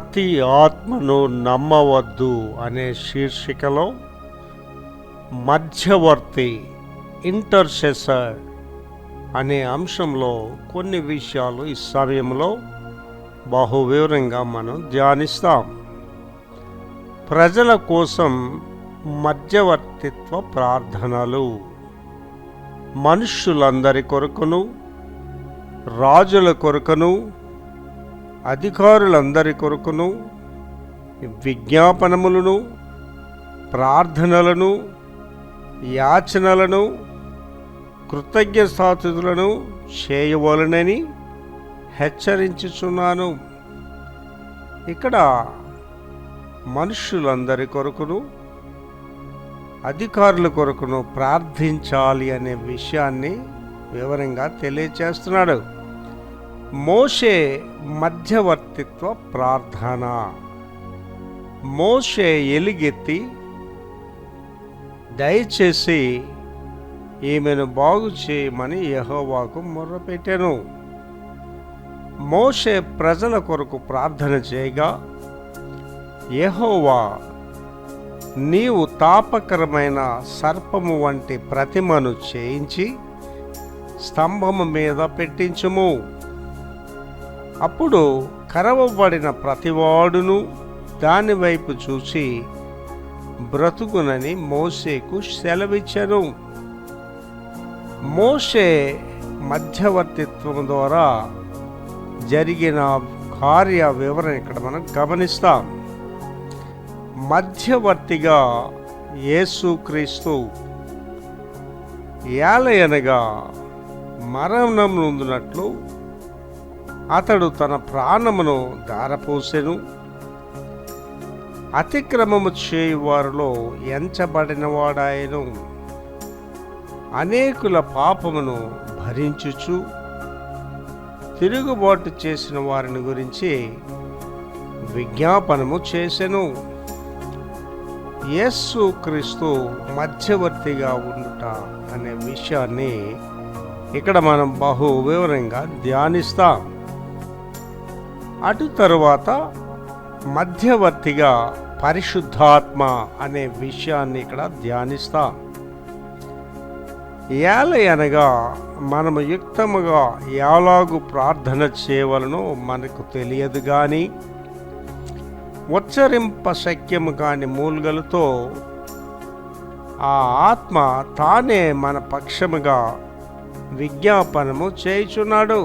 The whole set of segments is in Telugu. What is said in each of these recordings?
ప్రతి ఆత్మను నమ్మవద్దు అనే శీర్షికలో మధ్యవర్తి ఇంటర్సెసర్ అనే అంశంలో కొన్ని విషయాలు ఈ సమయంలో బహువివరంగా మనం ధ్యానిస్తాం. ప్రజల కోసం మధ్యవర్తిత్వ ప్రార్థనలు మనుష్యులందరి కొరకును, రాజుల కొరకును, అధికారులందరి కొరకును విజ్ఞాపనములను, ప్రార్థనలను, యాచనలను, కృతజ్ఞతాస్తుతులను చేయవలనని హెచ్చరించుచున్నాను. ఇక్కడ మనుష్యులందరి కొరకును, అధికారుల కొరకును ప్రార్థించాలి అనే విషయాన్ని వివరంగా తెలియచేస్తున్నాడు. మోషే మధ్యవర్తిత్వ ప్రార్థన. మోషే ఎలుగెత్తి దయచేసి ఈమెను బాగు చేయమని యెహోవాకు మొర్రపెట్టెను. మోషే ప్రజల కొరకు ప్రార్థన చేయగా, యెహోవా నీవు తాపకరమైన సర్పము వంటి ప్రతిమను చేయించి స్తంభము మీద పెట్టించుము. అప్పుడు కరవబడిన ప్రతివాడును దాని వైపు చూసి బ్రతుకునని మోషేకు సెలవిచ్చెను. మోషే మధ్యవర్తిత్వం ద్వారా జరిగిన కార్య వివరణ ఇక్కడ మనం గమనిస్తాం. మధ్యవర్తిగా యేసుక్రీస్తు ఏలయనగా మరణం నొందినట్లు అతడు తన ప్రాణమును ధారపోసెను. అతిక్రమము చేయువారిలో ఎంచబడినవాడాయను. అనేకుల పాపమును భరించుచు తిరుగుబాటు చేసిన వారిని గురించి విజ్ఞాపనము చేసెను. యేసుక్రీస్తు మధ్యవర్తిగా ఉండుట అనే విషయాన్ని ఇక్కడ మనం బహు వివరంగా ధ్యానిస్తాం. అటు తరువాత మధ్యవర్తిగా పరిశుద్ధాత్మ అనే విషయాన్ని ఇక్కడ ధ్యానిస్తాం. ఏలయనగా మనము యుక్తముగా ఎలాగు ప్రార్థన చేయవలనో మనకు తెలియదు కానీ ఉచ్చరింప శక్యము కాని మూలుగలతో ఆ ఆత్మ తానే మన పక్షముగా విజ్ఞాపనము చేయుచున్నాడు.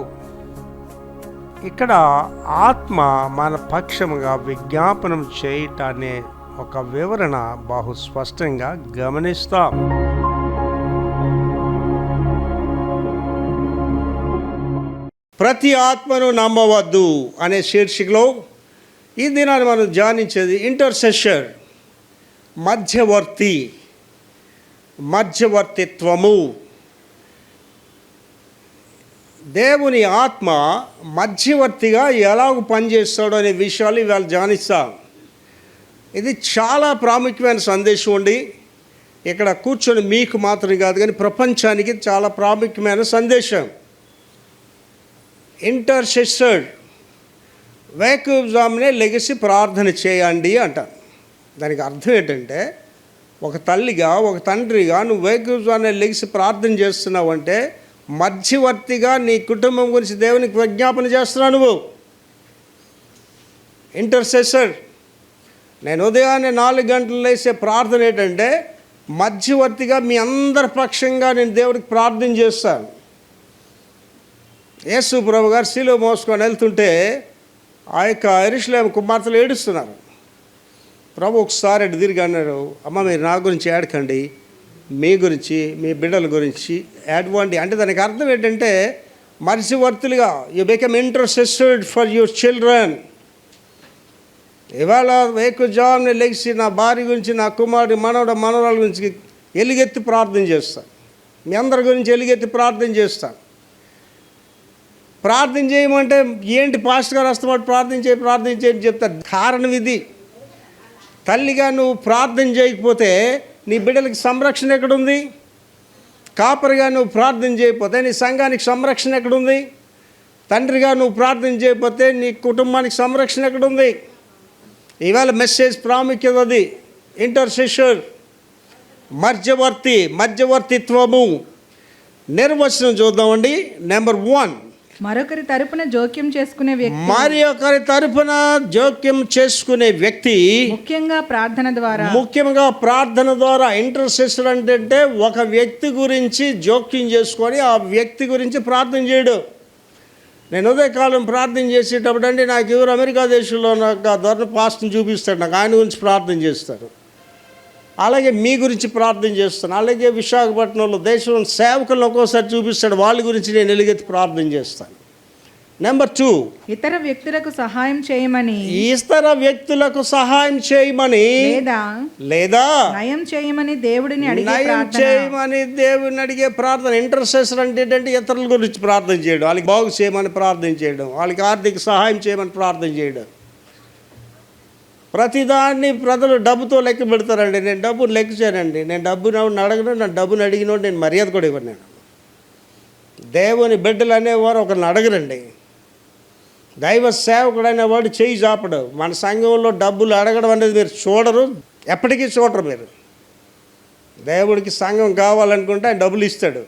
ఇక్కడ ఆత్మ మన పక్షముగా విజ్ఞాపనం చేయటానే ఒక వివరణ బహు స్పష్టంగా గమనిస్తాం. ప్రతి ఆత్మను నమ్మవద్దు అనే శీర్షికలో ఈ దినాన్ని మనం ధ్యానించేది ఇంటర్సెసర్, మధ్యవర్తిత్వము. దేవుని ఆత్మ మధ్యవర్తిగా ఎలాగ పనిచేస్తాడో అనే విషయాలు ఇవాళ ధ్యానిస్తాం. ఇది చాలా ప్రాముఖ్యమైన సందేశం అండి. ఇక్కడ కూర్చొని మీకు మాత్రం కాదు కానీ ప్రపంచానికి చాలా ప్రాముఖ్యమైన సందేశం. ఇంటర్సెసర్, వేకువజామునే లెగిసి ప్రార్థన చేయండి అంటారు. దానికి అర్థం ఏంటంటే, ఒక తల్లిగా, ఒక తండ్రిగా నువ్వు వేకువజామునే లెగిసి ప్రార్థన చేస్తున్నావంటే మధ్యవర్తిగా నీ కుటుంబం గురించి దేవునికి విజ్ఞాపన చేస్తున్నావు నువ్వు. ఇంటర్సెసర్. నేను ఉదయాన్నే 4 గంటలు లేసే ప్రార్థన ఏంటంటే, మధ్యవర్తిగా మీ అందరి పక్షంగా నేను దేవుడికి ప్రార్థన చేస్తాను. యేసు ప్రభు గారు శిలువ మోసుకొని వెళ్తుంటే ఆ యొక్క యెరూషలేము కుమార్తెలు ఏడుస్తున్నారు. ప్రభు ఒకసారి అటు తిరిగి అన్నారు, అమ్మ మీరు నా గురించి ఏడకండి, మీ గురించి, మీ బిడ్డల గురించి ఏడవండి. అంటే దానికి అర్థం ఏంటంటే, మధ్యవర్తులుగా you become intercessors for your children. ఇవాళ వేకువజామున లెగిసి నా భార్య గురించి, నా కుమారుడు, మనవరాల గురించి ఎలుగెత్తి ప్రార్థన చేస్తాను. మీ అందరి గురించి ఎలుగెత్తి ప్రార్థన చేస్తాను. ప్రార్థన చేయమంటే ఏంటి పాస్టర్ గారు వస్తామంటే ప్రార్థన చేయని చెప్తారు. కారణం ఇది. తల్లిగా నువ్వు ప్రార్థన చేయకపోతే నీ బిడ్డలకి సంరక్షణ ఎక్కడుంది? కాపరిగా నువ్వు ప్రార్థన చేయకపోతే నీ సంఘానికి సంరక్షణ ఎక్కడుంది? తండ్రిగా నువ్వు ప్రార్థన చేయకపోతే నీ కుటుంబానికి సంరక్షణ ఎక్కడుంది? ఇవాళ మెసేజ్ ప్రాముఖ్యత అది. ఇంటర్సెషన్, మధ్యవర్తిత్వము. నిర్వచనం చూద్దామండి. నెంబర్ 1, మరొకరి తరపున జోక్యం చేసుకునే వ్యక్తి. మరి ఒకరి తరపున జోక్యం చేసుకునే వ్యక్తి ముఖ్యంగా ప్రార్థన ద్వారా. ఇంటర్సెషన్ అంటే ఒక వ్యక్తి గురించి జోక్యం చేసుకొని ఆ వ్యక్తి గురించి ప్రార్థన చేయడం. నేను ఉదయకాలం ప్రార్థన చేసేటప్పుడు అండి నాకు ఎవరు అమెరికా దేశంలో నాకు ఆ ధోరణి పాస్ట్ని చూపిస్తాడు, నాకు ఆయన గురించి ప్రార్థన చేస్తారు. అలాగే మీ గురించి ప్రార్థన చేస్తాను. అలాగే విశాఖపట్నంలో దేశంలో సేవకులను ఒక్కోసారి చూపిస్తాడు, వాళ్ళ గురించి నేను ఎలుగెత్తి ప్రార్థన చేస్తాను. నెంబర్ 2, ఇతర వ్యక్తులకు సహాయం చేయమని లేదా నయం చేయమని దేవుడిని అడిగే ప్రార్థన. ఇంటర్సెషన్ అంటే ఏంటంటే ఇతరుల గురించి ప్రార్థన చేయడం, వాళ్ళకి బాగు చేయమని ప్రార్థన చేయడం, వాళ్ళకి ఆర్థిక సహాయం చేయమని ప్రార్థన చేయడం. ప్రతిదాన్ని ప్రజలు డబ్బుతో లెక్క పెడతారండి. నేను డబ్బును లెక్క చేయనండి. నేను డబ్బును అడగను, నా డబ్బును అడిగినోడు నేను మర్యాద కూడా ఇవ్వను. నేను దేవుని బిడ్డలు అనేవారు ఒకరిని అడగరండి. దైవ సేవకుడు అనేవాడు చేయి చాపడు. మన సంఘంలో డబ్బులు అడగడం అనేది మీరు చూడరు, ఎప్పటికీ చూడరు మీరు. దేవుడికి సంఘం కావాలనుకుంటే ఆయన డబ్బులు ఇస్తాడు.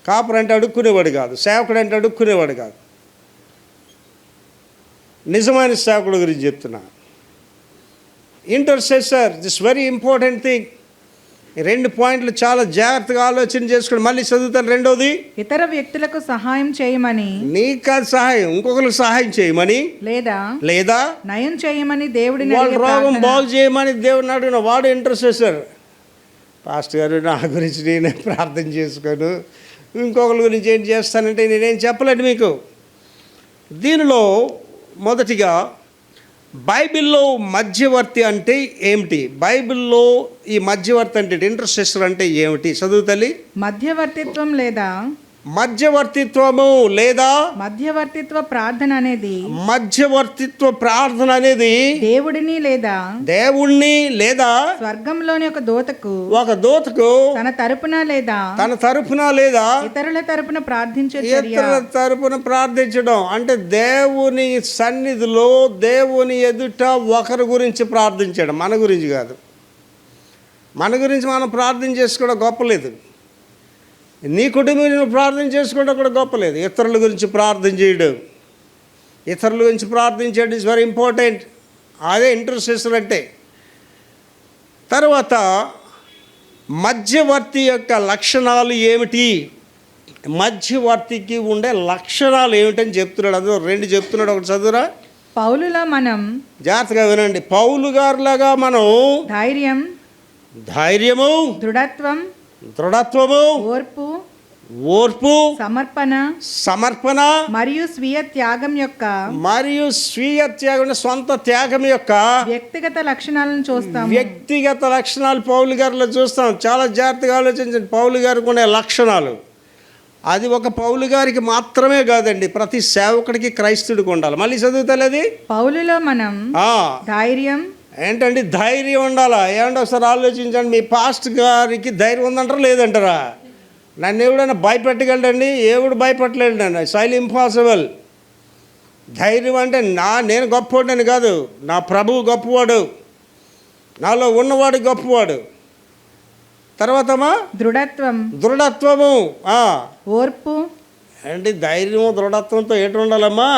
కాపురు అంటే అడుక్కునేవాడు కాదు, సేవకుడు అంటే అడుక్కునేవాడు కాదు. నిజమైన సేవకుడు గురించి చెప్తున్నా. Intercessor, this very important thing. ఈ 2 పాయింట్లు చాలా జాగ్రత్తగా ఆలోచన చేసుకోండి. మళ్ళీ చదువుతాను. 2వది, ఇతర వ్యక్తులకు సహాయం చేయమని. నీకు సహాయం, ఇంకొకరికి సహాయం చేయమని లేదా నయం చేయమని దేవుడిని వాళ్ళ రోగం బాగు చేయమని దేవుడిని అడిగిన వాడు ఇంటర్సెసర్. పాస్టర్ గారు నా గురించి నేనే ప్రార్థన చేసుకోను, ఇంకొకరి గురించి ఏం చేస్తానంటే నేనేం చెప్పలేను మీకు. దీనిలో మొదటిగా బైబిల్లో మధ్యవర్తి అంటే ఏమిటి? బైబిల్లో ఈ మధ్యవర్తి అంటే ఇంటర్సెసర్ అంటే ఏమిటి? చదువు తల్లి. మధ్యవర్తిత్వము లేదా మధ్యవర్తిత్వము లేదా మధ్యవర్తిత్వ ప్రార్థన అనేది దేవుడిని లేదా స్వర్గంలోని ఒక దూతకు తన తరపున లేదా ఇతరుల తరపున ప్రార్థించడం. అంటే దేవుని సన్నిధిలో దేవుని ఎదుట ఒకరి గురించి ప్రార్థించడం, మన గురించి కాదు. మన గురించి మనం ప్రార్థన చేసుకోవడం గొప్పలేదు. నీ కుటుంబం ప్రార్థన చేసుకోవడం కూడా గొప్పలేదు. ఇతరుల గురించి ప్రార్థన చేయడం ఇస్ వెరీ ఇంపార్టెంట్. అదే ఇంటర్సెసర్ అంటే. తర్వాత మధ్యవర్తి యొక్క లక్షణాలు ఏమిటి? మధ్యవర్తికి ఉండే లక్షణాలు ఏమిటని చెప్తున్నాడు. అదో 2 చెప్తున్నాడు. ఒకటి చదువురా. పౌలులా మనం, జాగ్రత్తగా వినండి, పౌలు గారులాగా మనం ధైర్యము, దృఢత్వము, ఓర్పు, సమర్పణ మరియు స్వీయ త్యాగం సొంత త్యాగం యొక్క వ్యక్తిగత లక్షణాలను చూస్తాం. వ్యక్తిగత లక్షణాలు పౌలు గారిలో చూస్తాం. చాలా జాగ్రత్తగా ఆలోచించండి. పౌలు గారికి ఉండే లక్షణాలు అది ఒక పౌలు గారికి మాత్రమే కాదండి, ప్రతి సేవకుడికి క్రైస్తవుడికి ఉండాలి. మళ్ళీ చదువుతలేదు. పౌలులో మనం ధైర్యం ఏంటండి? ధైర్యం ఉండాలా? ఏమంటే ఒకసారి ఆలోచించండి. మీ పాస్ట్ గారికి ధైర్యం ఉందంటారా లేదంటారా? నన్ను ఎవడైనా భయపెట్టగలడండి? ఎవడు భయపెట్టలేడు నన్ను. సైల్ ఇంపాసిబుల్. ధైర్యం అంటే నేను గొప్పవాడని కాదు, నా ప్రభువు గొప్పవాడు, నాలో ఉన్నవాడు గొప్పవాడు. తర్వాతమా దృఢత్వము, ఓర్పు. ఏంటి ధైర్యము దృఢత్వంతో ఏంటి ఉండాలమ్మా?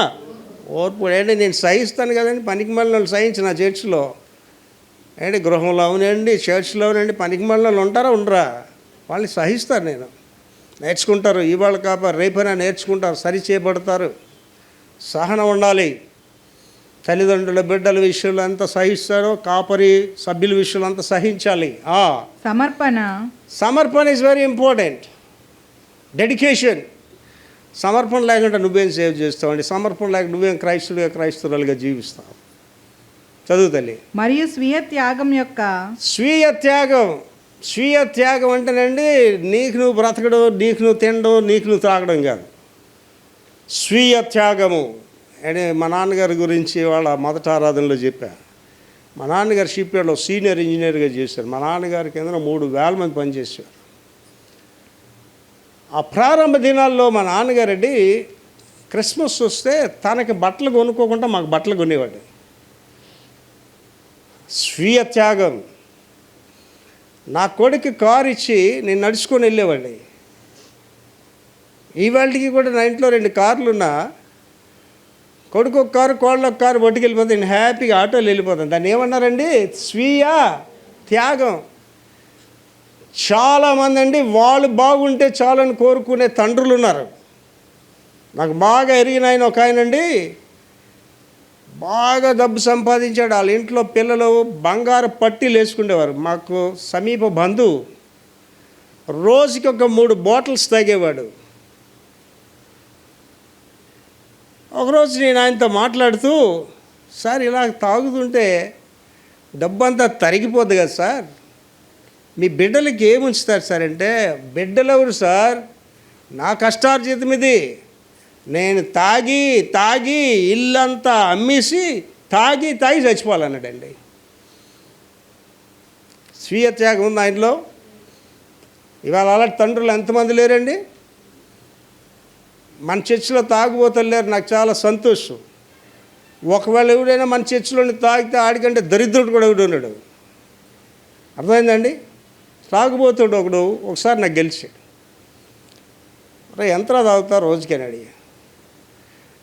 ఓర్పు. ఏంటి నేను సహిస్తాను కదండి, పనికి మళ్ళీ సహించి నా చర్చిలో ఏంటి గృహంలో అవునండి, చర్చిలో అవునండి, పనికి మళ్ళీ ఉంటారా ఉండరా? వాళ్ళని సహిస్తారు. నేను నేర్చుకుంటారు. ఇవాళ కాప రేపైనా నేర్చుకుంటారు, సరి చేయబడతారు. సహనం ఉండాలి. తల్లిదండ్రుల బిడ్డల విషయంలో అంతా సహిస్తారో కాపరి సభ్యుల విషయంలో అంతా సహించాలి. సమర్పణ ఇస్ వెరీ ఇంపార్టెంట్. డెడికేషన్. సమర్పణ లేకుండా నువ్వేం సేవ్ చేస్తావండి? సమర్పణ లేక నువ్వేం క్రైస్తవులుగా జీవిస్తావు? చదువు తల్లి. మరియు స్వీయ త్యాగం అంటేనండి నీకు నువ్వు బ్రతకడం, నీకు నువ్వు తినడం, నీకు నువ్వు త్రాగడం కాదు. స్వీయ త్యాగము అని మా నాన్నగారి గురించి వాళ్ళ మొదటి ఆరాధనలో చెప్పా. మా నాన్నగారు షిప్యార్డ్లో సీనియర్ ఇంజనీర్గా చేశారు. మా నాన్నగారి కింద 3,000 మంది పనిచేశారు. ఆ ప్రారంభ దినాల్లో మా నాన్నగారండి క్రిస్మస్ వస్తే తనకి బట్టలు కొనుక్కోకుండా మాకు బట్టలు కొనేవాడు. స్వీయ త్యాగం. నా కొడుకు కారు ఇచ్చి నేను నడుచుకొని వెళ్ళేవాడిని. ఇవాళకి కూడా నా ఇంట్లో 2 కార్లు ఉన్నా, కొడుకు ఒక కారు, కోళ్ళ ఒక కారు పట్టుకెళ్ళిపోతే నేను హ్యాపీగా ఆటోలో వెళ్ళిపోతాను. దాన్ని ఏమన్నారండి? స్వీయ త్యాగం. చాలామంది అండి వాళ్ళు బాగుంటే చాలని కోరుకునే తండ్రులు ఉన్నారు. నాకు బాగా ఎరిగిన ఆయన ఒక ఆయనండి, బాగా డబ్బు సంపాదించాడు. వాళ్ళ ఇంట్లో పిల్లలు బంగారు పట్టీలు వేసుకునేవారు. మాకు సమీప బంధువు. రోజుకి ఒక 3 బాటిల్స్ తాగేవాడు. ఒకరోజు నేను ఆయనతో మాట్లాడుతూ, సార్ ఇలా తాగుతుంటే డబ్బంతా తరిగిపోద్ది కదా సార్, మీ బిడ్డలకి ఏమి ఉంచుతారు సార్ అంటే, బిడ్డలు ఎవరు సార్, నా కష్టార్జితం ఇది, నేను తాగి తాగి ఇల్లంతా అమ్మేసి తాగి తాగి చచ్చిపోవాలన్నాడండి. స్వీయ త్యాగం ఉంది ఆయనలో. ఇవాళ అలాంటి తండ్రులు ఎంతమంది లేరండి? మన చర్చిలో తాగుబోతులు లేరు, నాకు చాలా సంతోషం. ఒకవేళ ఎవడైనా మన చర్చిలోని తాగితే ఆడికంటే దరిద్రుడు కూడా ఎవడు ఉన్నాడు. అర్థమైందండి? తాగుబోతుడు ఒకడు ఒకసారి నాకు గెలిచాడు. ఎంతలా తాగుతావు రోజుకి అని అడిగా.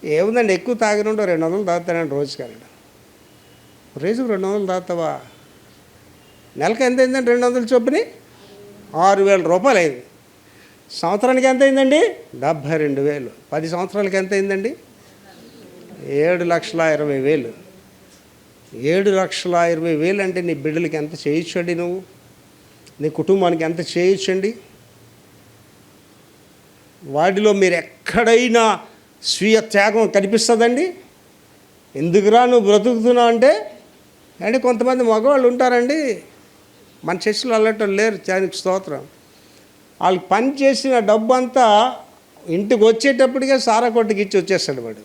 ఏముందండి, ఎక్కువ తాగినుండో 200 తాగుతానండి రోజుకి అన్నాడు. రోజుకు 200 తాగుతావా? నెలకు ఎంత అయిందండి? 200 చొప్పుని 6,000 రూపాయలు అయింది. సంవత్సరానికి ఎంత అయిందండి? 72,000. 10 సంవత్సరాలకి ఎంత అయిందండి? 7,20,000. 7,20,000 అంటే నీ బిడ్డలకి ఎంత చేయొచ్చండి? నువ్వు నీ కుటుంబానికి ఎంత చేయొచ్చండి? వాటిలో మీరు ఎక్కడైనా స్వీయ త్యాగం కనిపిస్తుందండి? ఎందుకురా నువ్వు బ్రతుకుతున్నావు అంటే కొంతమంది మగవాళ్ళు ఉంటారండి, మన చర్చిలో అల్లటం లేరు, దానికి స్తోత్రం. వాళ్ళు పని చేసిన డబ్బు అంతా ఇంటికి వచ్చేటప్పటికే సారా కొట్టుకి ఇచ్చి వచ్చేస్తాడు వాడు.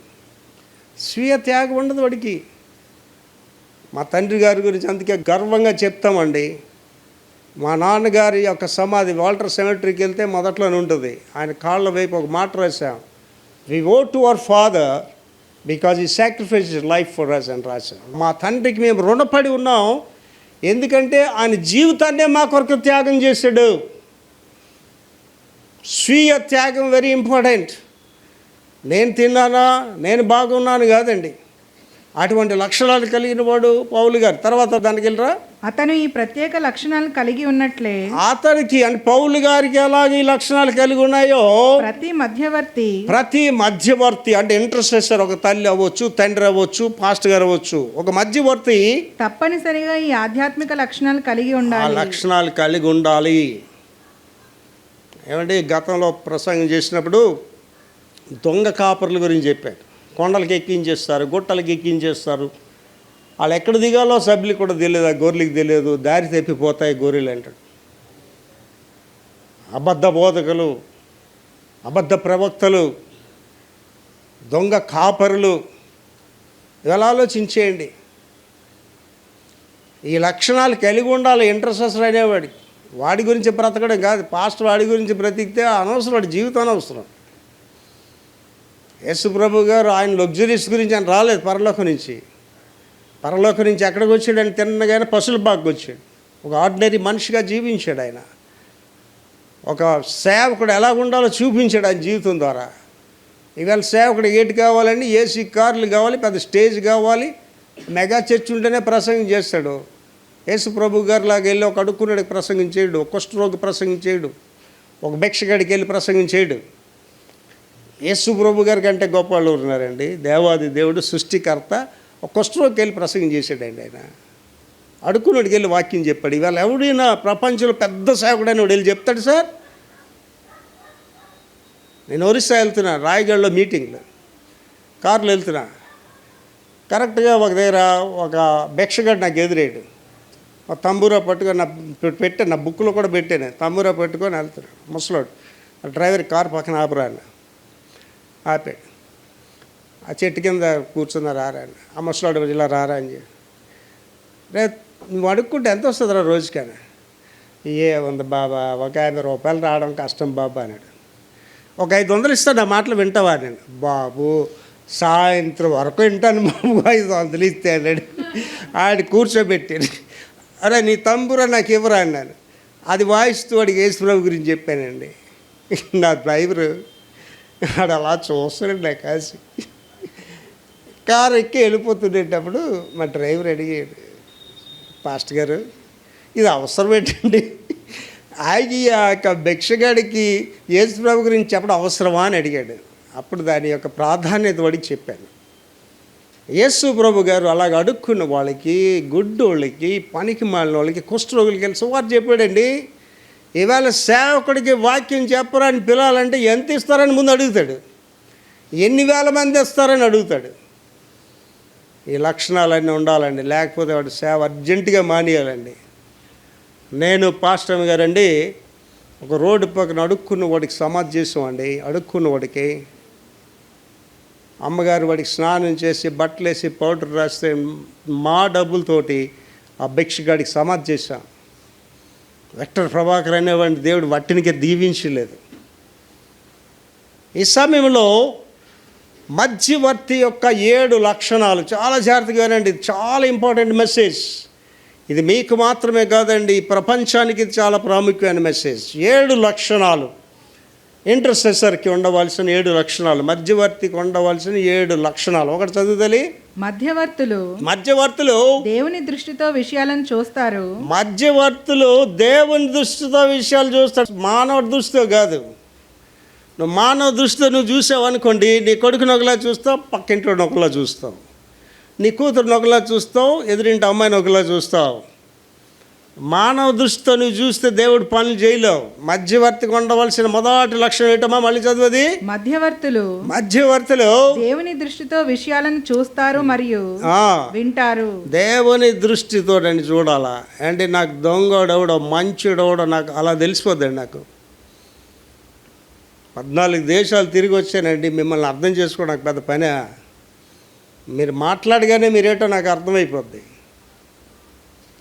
స్వీయ త్యాగం ఉండదు వాడికి. మా తండ్రి గారి గురించి అందుకే గర్వంగా చెప్తామండి. మా నాన్నగారి యొక్క సమాధి వాల్టర్ సెమెట్రీకి వెళ్తే మొదట్లోనే ఉంటుంది. ఆయన కాళ్ళ వైపు ఒక మాట రాశాం, వి ఓ టు అవర్ ఫాదర్ బికాజ్ ఈ సాక్రిఫైస్ లైఫ్ ఫర్ అస్ అని రాశాం. మా తండ్రికి మేము రుణపడి ఉన్నాం, ఎందుకంటే ఆయన జీవితాన్నే మా కొరకు త్యాగం చేశాడు. స్వీయ త్యాగం వెరీ ఇంపార్టెంట్. నేను తిన్నానా, నేను బాగున్నాను కాదండి. అటువంటి లక్షణాలు కలిగిన వాడు పౌలు గారు. తర్వాత దానికి వెళ్ళరా, అతను ఈ ప్రత్యేక లక్షణాలు కలిగి ఉన్నట్లే అతనికి అని పౌలు గారికి ఎలాగ ఈ లక్షణాలు కలిగి ఉన్నాయో ప్రతి మధ్యవర్తి అంటే ఇంటర్సెసర్, ఒక తల్లి అవ్వచ్చు, తండ్రి అవ్వచ్చు, పాస్టర్ గారు అవ్వచ్చు, ఒక మధ్యవర్తి తప్పనిసరిగా ఈ ఆధ్యాత్మిక లక్షణాలు కలిగి ఉండాలి. ఆ లక్షణాలు కలిగి ఉండాలి. ఏమంటే గతంలో ప్రసంగం చేసినప్పుడు దొంగ కాపర్ల గురించి చెప్పారు. కొండలకి ఎక్కించేస్తారు, గుట్టలకి ఎక్కించేస్తారు. వాళ్ళు ఎక్కడ దిగాలో సభ్యులకు కూడా తెలియదు, ఆ గొర్రెలకు తెలియదు, దారి తప్పిపోతాయి గొర్రెలు అంటాడు. అబద్ధ బోధకులు, అబద్ధ ప్రవక్తలు, దొంగ కాపరులు, ఇలా ఆలోచించేయండి. ఈ లక్షణాలు కలిగి ఉండాలి ఇంటర్సెసర్ అనేవాడికి. వాడి గురించి బ్రతకడం కాదు, పాస్టర్ వాడి గురించి బ్రతికితే అనవసరం, వాడి జీవితం అనవసరం. యేసు ప్రభు గారు ఆయన లగ్జరీస్ గురించి ఆయన రాలేదు పరలోకం నుంచి. పరలోకం నుంచి ఎక్కడికి వచ్చాడు? ఆయన తిన్నగానే పశువుల బాగ్కి వచ్చాడు. ఒక ఆర్డినరీ మనిషిగా జీవించాడు ఆయన. ఒక సేవకుడు ఎలా ఉండాలో చూపించాడు ఆయన జీవితం ద్వారా. ఇవాళ సేవకుడు ఏటి కావాలండి? ఏసీ కార్లు కావాలి, పెద్ద స్టేజ్ కావాలి, మెగా చర్చ్ ఉంటేనే ప్రసంగం చేస్తాడు. యేసు ప్రభు గారు లాగా వెళ్ళి ఒక అడుక్కున్నాడికి ప్రసంగం చేయడు, ఒక కుష్ఠరోగి ప్రసంగం చేయడు, ఒక భిక్షగాడికి వెళ్ళి ప్రసంగం చేయడు. యేసు ప్రభు గారి కంటే గొప్ప వాళ్ళు ఉన్నారండి. దేవాది దేవుడు సృష్టికర్త ఒక కుష్ఠరోగికి వెళ్ళి ప్రసంగం చేశాడండి. ఆయన అడుక్కున్నాడికి వెళ్ళి వాక్యం చెప్పాడు. ఇవాళ ఎవడైనా ప్రపంచంలో పెద్ద సేవకుడైన వాడు వెళ్ళి చెప్తాడు సార్. నేను ఒరిస్సా వెళ్తున్నా, రాయగఢ్లో మీటింగ్లో కార్లో వెళ్తున్నా. కరెక్ట్గా ఒక దగ్గర ఒక భిక్షగాడు నాకు ఎదురేడు. ఒక తంబూరా పట్టుకొని నా బుక్లో కూడా పెట్టాను, తంబూరా పెట్టుకొని వెళ్తున్నాడు ముసలోడు. డ్రైవర్ కారు పక్కన ఆపురాను, ఆపాడు. ఆ చెట్టు కింద కూర్చున్నా రారా అని. ఆ ముసలోడు ఇలా రారా అని చెప్పి, రే నువ్వు అడుక్కుంటే ఎంత వస్తుందిరా రోజుకని? ఏ ఉంది బాబా, ఒక 50 రూపాయలు రావడం కష్టం బాబా అన్నాడు. ఒక 500 ఇస్తాడు, ఆ మాటలు వింటావా? నేను బాబు సాయంత్రం వరకు వింటాను బాబు, 500 ఇస్తే అన్నాడు. ఆడి కూర్చోబెట్టాడు. అరే నీ తంబురా నాకు ఇవ్వరా అన్నాను. అది వాయిస్తూ వాడికి యేసుప్రభు గురించి చెప్పానండి. నా డ్రైవరు ఆడు అలా చూస్తున్నాడు నా కాసి. కారు ఎక్కి వెళ్ళిపోతుండేటప్పుడు మా డ్రైవర్ అడిగాడు, పాస్టర్ గారు ఇది అవసరం ఏంటండి, ఆ యొక్క భిక్షగాడికి యేసుప్రభు గురించి చెప్పడం అవసరమా అని అడిగాడు. అప్పుడు దాని యొక్క ప్రాధాన్యత వాడికి చెప్పాను. యేసు ప్రభు గారు అలాగ అడుక్కున్న వాళ్ళకి, గుడ్డోళ్ళకి, పనికి మాలిన వాళ్ళకి, కుష్ఠరోగులకి వెళ్ళి సువార్త చెప్పాడండి. ఈవేళ సేవకుడికి వాక్యం చెప్పరా అని పిలవాలంటే ఎంత ఇస్తారని ముందు అడుగుతాడు, ఎన్ని వేల మంది ఇస్తారని అడుగుతాడు. ఈ లక్షణాలన్నీ ఉండాలండి, లేకపోతే వాడు సేవ అర్జెంటుగా మానేయాలండి. నేను పాస్టర్ గారండి ఒక రోడ్డు పక్కన అడుక్కున్న వాడికి సమాధి చేసామండి. అడుక్కున్న వాడికి అమ్మగారు వాడికి స్నానం చేసి బట్టలేసి పౌడర్ రాస్తే మా డబ్బులతోటి ఆ భిక్షగాడికి సమాధి చేశాం. వెక్టర్ ప్రభాకర్ అనేవాడిని దేవుడు వట్టినికే దీవించలేదు. ఈ సమయంలో మధ్యవర్తి యొక్క 7 లక్షణాలు చాలా జాగ్రత్తగా వినండి. చాలా ఇంపార్టెంట్ మెసేజ్ ఇది. మీకు మాత్రమే కాదండి, ప్రపంచానికి ఇది చాలా ప్రాముఖ్యమైన మెసేజ్. 7 లక్షణాలు ఇంటర్సెసర్కి ఉండవలసిన 7 లక్షణాలు, మధ్యవర్తికి ఉండవలసిన 7 లక్షణాలు. ఒకటి చదువుతలి. మధ్యవర్తులు దేవుని దృష్టితో విషయాలను చూస్తారు. మధ్యవర్తులు దేవుని దృష్టితో విషయాలు చూస్తారు, మానవ దృష్టితో కాదు. నువ్వు మానవ దృష్టితో నువ్వు చూసావు అనుకోండి, నీ కొడుకుని ఒకలా చూస్తావు, పక్కింటి ఒకలా చూస్తావు, నీ కూతురుని ఒకలా చూస్తావు, ఎదురింటి అమ్మాయిని ఒకలా చూస్తావు. మానవ దృష్టితో నువ్వు చూస్తే దేవుడు పనులు చేయలేవు. మధ్యవర్తికి ఉండవలసిన మొదటి లక్షణం ఏంటమ్మా? మళ్ళీ చదువుది. మధ్యవర్తులు దేవుని దృష్టితో విషయాలను చూస్తారు మరియు వింటారు. దేవుని దృష్టితో నేను చూడాలా అంటే నాకు దొంగడెవడో మంచిడెవడో నాకు అలా తెలిసిపోద్దండి. నాకు 14 దేశాలు తిరిగి వచ్చానండి. మిమ్మల్ని అర్థం చేసుకోవడం నాకు పెద్ద పని. మీరు మాట్లాడగానే మీరేటో నాకు అర్థమైపోద్ది.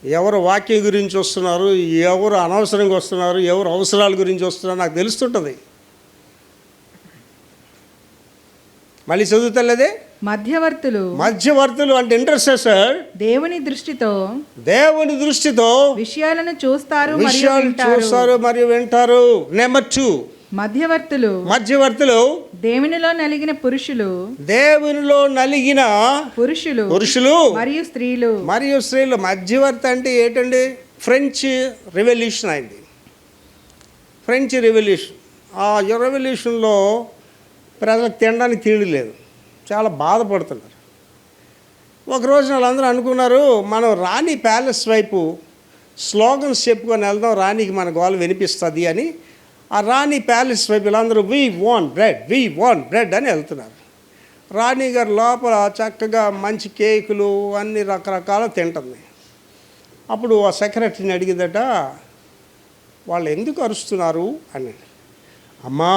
ఎవరు వాక్యం గురించి వస్తున్నారు, ఎవరు అనవసరంగా వస్తున్నారు, ఎవరు అవసరాల గురించి వస్తున్నారు నాకు తెలుస్తుంటుంది. మళ్ళీ చదువుతలేదే. మధ్యవర్తులు అంటే ఇంటర్సెసర్ దేవుని దృష్టితో విషయాలను చూస్తారు మరియు వింటారు. నెంబర్ 2, మధ్యవర్తులు దేవునిలో నలిగిన పురుషులు మరియు స్త్రీలు. మధ్యవర్తి అంటే ఏంటండి? ఫ్రెంచ్ రెవల్యూషన్ అయింది. ఫ్రెంచ్ రెవల్యూషన్, ఆ రెవల్యూషన్లో ప్రజలకు తినడానికి తిండి లేదు, చాలా బాధపడుతున్నారు. ఒకరోజు వాళ్ళందరూ అనుకున్నారు, మనం రాణి ప్యాలెస్ వైపు స్లోగన్స్ చెప్పుకొని వెళ్దాం, రాణికి మన గోల వినిపిస్తుంది అని. ఆ రాణి ప్యాలెస్ వైపు వీళ్ళందరూ వీ వాంట్ బ్రెడ్ అని వెళ్తున్నారు. రాణి గారు లోపల చక్కగా మంచి కేకులు అన్ని రకరకాల తింటుంది. అప్పుడు ఆ సెక్రటరీని అడిగిందట, వాళ్ళు ఎందుకు అరుస్తున్నారు అని. అమ్మా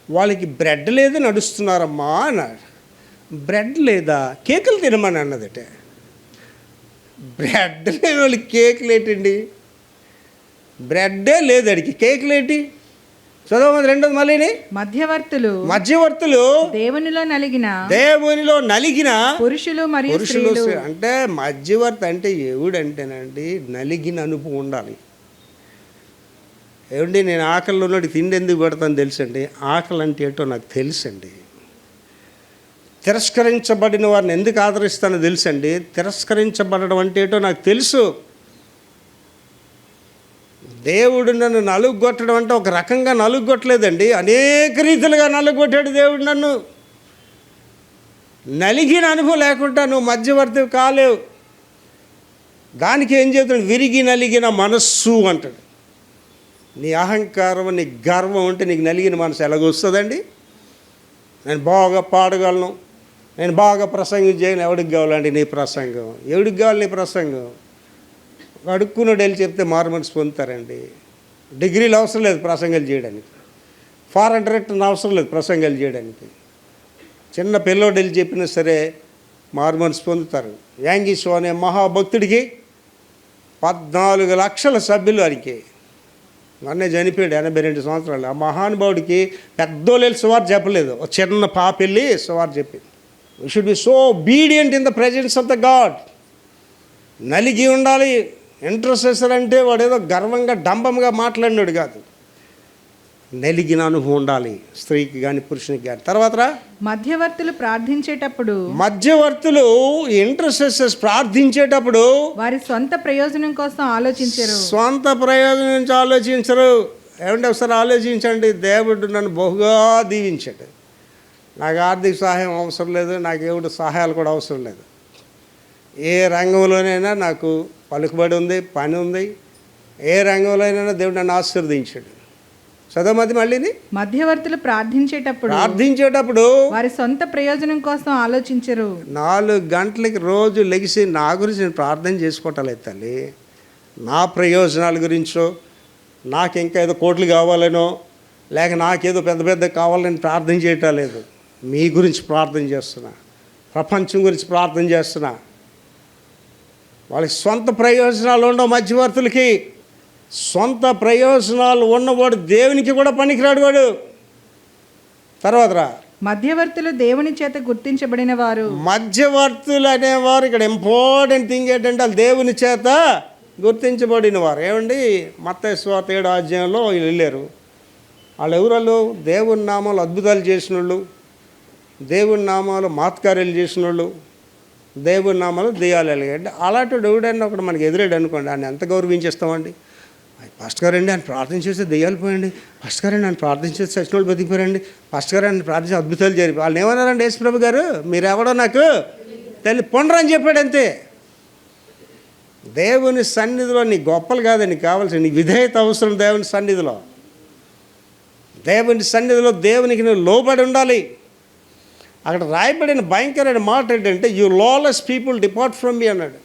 వాళ్ళకి బ్రెడ్ లేదని నడుస్తున్నారమ్మా అన్నాడు. బ్రెడ్ లేదా, కేకులు తినమని అన్నదట. బ్రెడ్ లేని వాళ్ళకి కేకులు ఏంటండి? బ్రెడ్డే లేదు అడిగి కేకులేంటి? చదవమని. రెండోది మళ్ళీ మధ్యవర్తులు దేవునిలో నలిగిన పురుషులు అంటే మధ్యవర్తి అంటే ఎవడంటేనండి నలిగిన అనుభవం ఉండాలి. ఏమండి, నేను ఆకలిలో ఉన్నట్టు తిండి ఎందుకు పెడతాను తెలుసండి? ఆకలి అంటే ఏంటో నాకు తెలుసండి. తిరస్కరించబడిన వారిని ఎందుకు ఆదరిస్తానో తెలుసండి. తిరస్కరించబడడం అంటే ఏంటో నాకు తెలుసు. దేవుడు నన్ను నలుగొట్టడం అంటే ఒక రకంగా నలుగొట్టలేదండి, అనేక రీతిలుగా నలుగొట్టాడు దేవుడు నన్ను. నలిగిన అనుభవం లేకుండా నువ్వు మధ్యవర్తి కాలేవు. దానికి ఏం చేస్తాడు? విరిగి నలిగిన మనస్సు అంటాడు. నీ అహంకారం, నీ గర్వం ఉంటే నీకు నలిగిన మనసు ఎలాగొస్తుందండి? నేను బాగా పాడగలను, నేను బాగా ప్రసంగం చేయను. ఎవడికి కావాలండి నీ ప్రసంగం? ఎవడికి కావాలి నీ ప్రసంగం? అడుక్కున్నాడు వెళ్ళి చెప్తే మారు మనసు పొందుతారండి. డిగ్రీలు అవసరం లేదు ప్రసంగాలు చేయడానికి, ఫారెన్ రిటర్న్ అవసరం లేదు ప్రసంగాలు చేయడానికి. చిన్న పిల్లోడు వెళ్ళి చెప్పినా సరే మారు మనసు పొందుతారు. యాంగీషో అనే మహాభక్తుడికి 14 లక్షల సభ్యులు వారికి. మొన్నే చనిపోయాడు, 82 సంవత్సరాలు. ఆ మహానుభావుడికి పెద్దోళ్ళు వెళ్ళి సువార్త చెప్పలేదు, ఒక చిన్న పాప వెళ్ళి సువార్త చెప్పింది. We should be so obedient in the presence of the God. నలిగి ఉండాలి. ఇంటర్సెసర్ అంటే వాడు ఏదో గర్వంగా డంబంగా మాట్లాడినాడు కాదు, నలిగిన అనుభవం ఉండాలి స్త్రీకి కానీ పురుషునికి కానీ. తర్వాత మధ్యవర్తులు ప్రార్థించేటప్పుడు ఇంటర్సెసర్స్ ప్రార్థించేటప్పుడు వారి సొంత ప్రయోజనం కోసం ఆలోచించరు. సొంత ప్రయోజనం నుంచి ఆలోచించరు. ఏమంటే ఒకసారి ఆలోచించండి, దేవుడు నన్ను బహుగా దీవించాడు, నాకు ఆర్థిక సహాయం అవసరం లేదు, నాకు ఏమిటి సహాయాలు కూడా అవసరం లేదు, ఏ రంగంలోనైనా నాకు పలుకుబడి ఉంది, పని ఉంది, ఏ రంగంలోనైనా దేవుడు నన్ను ఆశీర్వదించాడు. చదవమది మళ్ళీని. మధ్యవర్తులు ప్రార్థించేటప్పుడు వారి సొంత ప్రయోజనం కోసం ఆలోచించరు. 4 గంటలకి రోజు లెగిసి నా గురించి నేను ప్రార్థన చేసుకోవట్లేదు తల్లి, నా ప్రయోజనాల గురించో, నాకు ఇంకా ఏదో కోట్లు కావాలనో, లేక నాకేదో పెద్ద పెద్ద కావాలని ప్రార్థన చేయటం లేదు. మీ గురించి ప్రార్థన చేస్తున్నా, ప్రపంచం గురించి ప్రార్థన చేస్తున్నా. వాళ్ళకి సొంత ప్రయోజనాలు ఉండవు. మధ్యవర్తులకి సొంత ప్రయోజనాలు ఉన్నవాడు దేవునికి కూడా పనికిరాడు వాడు. తర్వాత మధ్యవర్తులు దేవుని చేత గుర్తించబడిన వారు. మధ్యవర్తులు అనేవారు ఇక్కడ ఇంపార్టెంట్ థింగ్ ఏంటంటే వాళ్ళు దేవుని చేత గుర్తించబడిన వారు. ఏమండి, మత్తయి సువార్త 7వ అధ్యాయంలో వీళ్ళు వెళ్ళారు. వాళ్ళు ఎవరు? దేవుని నామాలు అద్భుతాలు చేసిన వాళ్ళు, దేవుని నామాలు మాత్కార్యాలు చేసిన వాళ్ళు, దేవుని నామాలు దెయ్యాలు వెళ్ళగండి. అలాంటి ఎవడైనా ఒకటి మనకి ఎదురేడు అనుకోండి, ఆయన ఎంత గౌరవించేస్తామండి. ఫస్ట్ గారండి ఆయన ప్రార్థన చేస్తే దెయ్యాలు పోయండి, ఫస్ట్ గారండి ఆయన ప్రార్థన చేస్తే చచ్చిన వాళ్ళు బతికిపోయారండి, ఫస్ట్ గారు ఆయన ప్రార్థించి అద్భుతాలు జరిపి. వాళ్ళు ఏమన్నారండి, యేసుప్రభు గారు మీరెవడో నాకు పొండరని చెప్పాడు అంతే. దేవుని సన్నిధిలో నీ గొప్పలు కాదని కావాల్సిన నీ విధేయత అవసరం. దేవుని సన్నిధిలో దేవునికి నువ్వు లోబడి ఉండాలి. అక్కడ రాయబడిన భయంకరమైన మాట ఏంటంటే you lawless people depart from మీ అన్నాడు.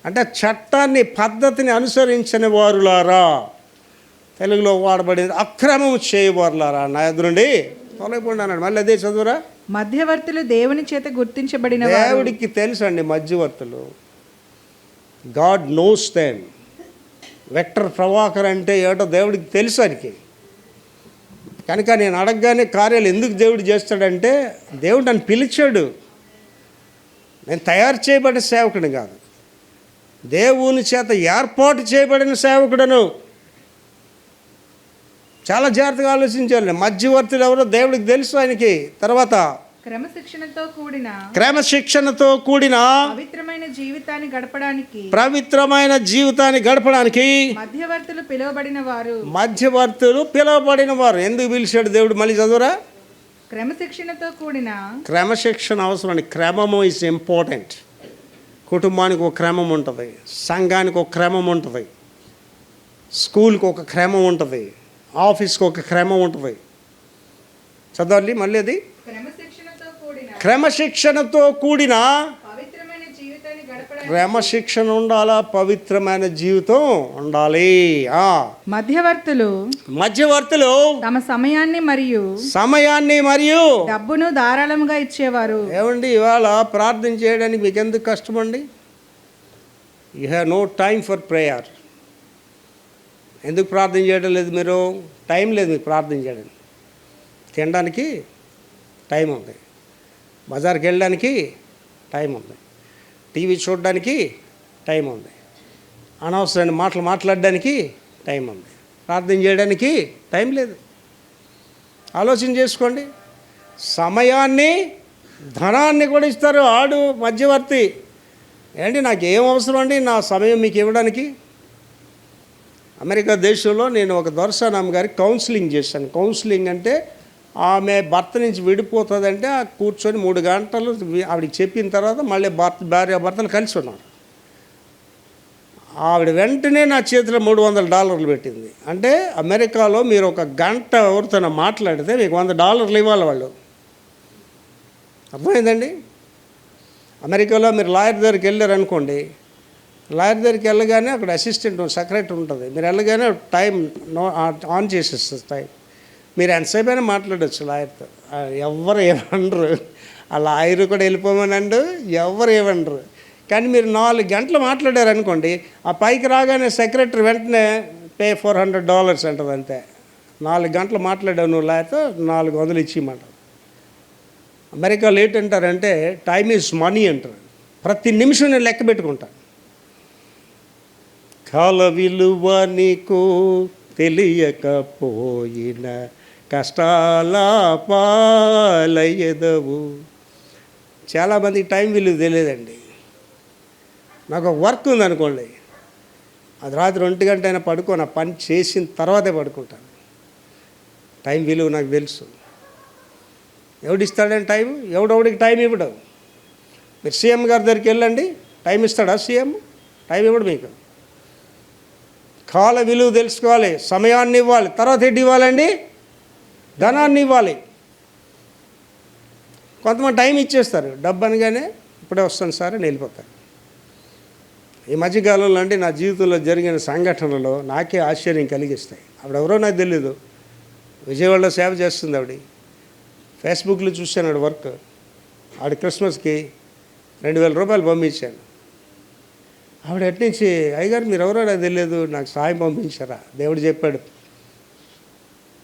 అంటే చట్టాన్ని పద్ధతిని అనుసరించని వారులారా, తెలుగులో వాడబడింది అక్రమం చేయవారులారా నా ఎదురుండి తొలగిపోండి అన్నాడు. మళ్ళీ అదే చదువురా. మధ్యవర్తులు దేవుని చేత గుర్తించబడిన వారు. దేవుడికి తెలుసు అండి మధ్యవర్తులు. God knows them. Victor Prabhakar అంటే ఏటో దేవుడికి తెలుసు ఆయనకి. కనుక నేను అడగగానే కార్యాలు ఎందుకు దేవుడు చేస్తాడంటే దేవుడు నన్ను పిలిచాడు, నేను తయారు చేయబడిన సేవకుడిని కాదు, దేవుని చేత ఏర్పాటు చేయబడిన సేవకుడను. చాలా జాగ్రత్తగా ఆలోచించాలి. మధ్యవర్తులు ఎవరో దేవుడికి తెలుసు ఆయనకి. తర్వాత క్రమశిక్షణతో కూడిన పవిత్రమైన జీవితాన్ని గడపడానికి మధ్యవర్తులు పిలువబడిన వారు. ఎందుకు పిలిచాడు దేవుడు? మళ్ళీ చదువురా. క్రమశిక్షణ అవసరం. క్రమము ఇస్ ఇంపార్టెంట్. కుటుంబానికి ఒక క్రమం ఉంటుంది, సంఘానికి ఒక క్రమం ఉంటుంది, స్కూల్కి ఒక క్రమం ఉంటుంది, ఆఫీస్కి ఒక క్రమం ఉంటుంది. చదవాలి మళ్ళీ అది. క్రమశిక్షణతో కూడిన క్రమశిక్షణ ఉండాలా, పవిత్రమైన జీవితం ఉండాలి. మధ్యవర్తులు తమ సమయాన్ని మరియు డబ్బును ధారాళంగా ఇచ్చేవారు. ఏమండి, ఇవాళ ప్రార్థన చేయడానికి మీకు ఎందుకు కష్టం అండి? You have no time for prayer. ఎందుకు ప్రార్థన చేయడం లేదు? మీరు టైం లేదు మీకు ప్రార్థన చేయడానికి. తినడానికి టైం ఉంది, బజార్కి వెళ్ళడానికి టైం ఉంది, టీవీ చూడడానికి టైం ఉంది, అనవసరమైన మాటలు మాట్లాడడానికి టైం ఉంది, ప్రార్థన చేయడానికి టైం లేదు. ఆలోచన చేసుకోండి. సమయాన్ని ధనాన్ని కూడా ఇస్తారు ఆడు మధ్యవర్తి. ఏంటి నాకు ఏం అవసరం అండి నా సమయం మీకు ఇవ్వడానికి? అమెరికా దేశంలో నేను ఒక దొరసానమ్మ గారికి కౌన్సిలింగ్ చేశాను. కౌన్సిలింగ్ అంటే ఆమె భర్త నుంచి విడిపోతుందంటే కూర్చొని 3 గంటలు ఆవిడకి చెప్పిన తర్వాత మళ్ళీ భార్యాభర్తలు కలిసి ఉన్నారు. ఆవిడ వెంటనే నా చేతిలో $300 పెట్టింది. అంటే అమెరికాలో మీరు ఒక గంట ఎవరితో మాట్లాడితే మీకు $100 ఇవ్వాలి వాళ్ళు. అర్థమైందండి? అమెరికాలో మీరు లాయర్ దగ్గరికి వెళ్ళారనుకోండి, లాయర్ దగ్గరికి వెళ్ళగానే అక్కడ అసిస్టెంట్ సెక్రటరీ ఉంటుంది. మీరు వెళ్ళగానే టైం ఆన్ చేసేస్తుంది టైం. మీరు ఎంతసేపు అయినా మాట్లాడవచ్చు లాయర్తో, ఎవరు ఏమనరు. ఆ లాయర్ కూడా వెళ్ళిపోమనండు, ఎవరు ఏమనరు. కానీ మీరు 4 గంటలు మాట్లాడారనుకోండి, ఆ పైకి రాగానే సెక్రటరీ వెంటనే పే $400 అంటుంది అంతే. 4 గంటలు మాట్లాడావు నువ్వు లాయర్తో, $400 ఇచ్చిమంటారు. అమెరికాలో ఏంటంటారంటే టైమ్ ఈజ్ మనీ అంటారు. ప్రతి నిమిషం నేను లెక్క పెట్టుకుంటాను. కాల విలువ నీకు తెలియకపోయిన కష్టాల పాలయ్యదవు. చాలామందికి టైం విలువ తెలియదండి. నాకు ఒక వర్క్ ఉందనుకోండి, అది రాత్రి 1 గంట అయినా పడుకోను, ఆ పని చేసిన తర్వాతే పడుకుంటాను. టైం విలువ నాకు తెలుసు. ఎవడిస్తాడని టైం? ఎవడెవడికి టైం ఇవ్వడు. మీరు సీఎం గారి దగ్గరికి వెళ్ళండి, టైం ఇస్తాడా సీఎం? టైం ఇవ్వడు మీకు. కాల విలువ తెలుసుకోవాలి, సమయాన్ని ఇవ్వాలి. తర్వాత ఏంటి ఇవ్వాలండి? ధనాన్ని ఇవ్వాలి. కొంతమంది టైం ఇచ్చేస్తారు, డబ్బు అనగానే ఇప్పుడే వస్తాను సార్ అని వెళ్ళిపోతారు. ఈ మధ్యకాలంలో అంటే నా జీవితంలో జరిగిన సంఘటనలు నాకే ఆశ్చర్యం కలిగిస్తాయి. ఆవిడెవరో నాకు తెలీదు, విజయవాడలో సేవ చేస్తుంది ఆవిడ. ఫేస్బుక్లో చూశాను ఆవిడ వర్క్. ఆవిడ క్రిస్మస్కి 2000 రూపాయలు పంపించాను. ఆవిడ ఎట్నుంచి, అయ్యగారు మీరు ఎవరో నాకు తెలియదు, నాకు సాయం పంపించారా? దేవుడు చెప్పాడు.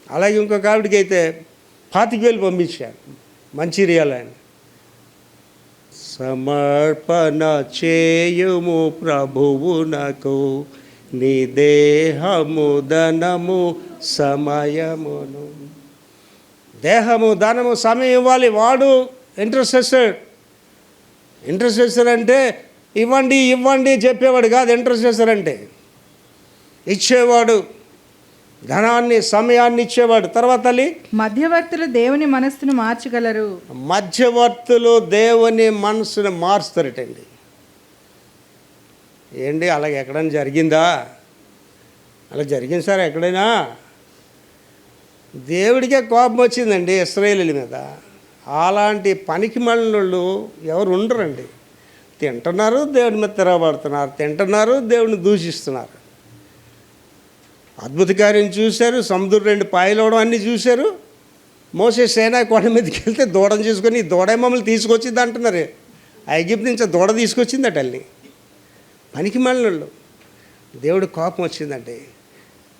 అలాగే ఇంకొక ఆవిడకి అయితే 25,000 పంపించాను, మంచిర్యాల. సమర్పణ చేయుము ప్రభువునకు నీ దేహము ధనము సమయమును. దేహము ధనము సమయం ఇవ్వాలి. వాడు ఇంటర్సెసర్. ఇంటర్సెసర్ అంటే ఇవ్వండి ఇవ్వండి చెప్పేవాడు కాదు. ఇంటర్సెసర్ అంటే ఇచ్చేవాడు, ధనాన్ని సమయాన్ని ఇచ్చేవాడు. తర్వాత మధ్యవర్తులు దేవుని మనస్సును మార్చగలరు. మధ్యవర్తులు దేవుని మనసును మారుస్తారటండి. ఏంటి అలాగే ఎక్కడైనా జరిగిందా? అలా జరిగింది సార్ ఎక్కడైనా? దేవుడికే కోపం వచ్చిందండి ఇశ్రాయేలీయుల మీద. అలాంటి పనికి మళ్ళీ ఎవరు ఉండరండి. తింటున్నారు, దేవుని మీద తిరగబడుతున్నారు, తింటున్నారు, దేవుని దూషిస్తున్నారు. అద్భుత కార్యం చూశారు, సముద్రం 2 పాయలవడం అన్నీ చూశారు. మోసే సేనా కొండ మీదకి వెళ్తే దూడను చేసుకొని ఈ దూడ మమ్మల్ని తీసుకొచ్చింది అంటున్నారు. ఐగిప్తు నుంచి దూడ తీసుకొచ్చిందట అల్ని. పనికి మళ్ళీ దేవుడు కోపం వచ్చిందండి.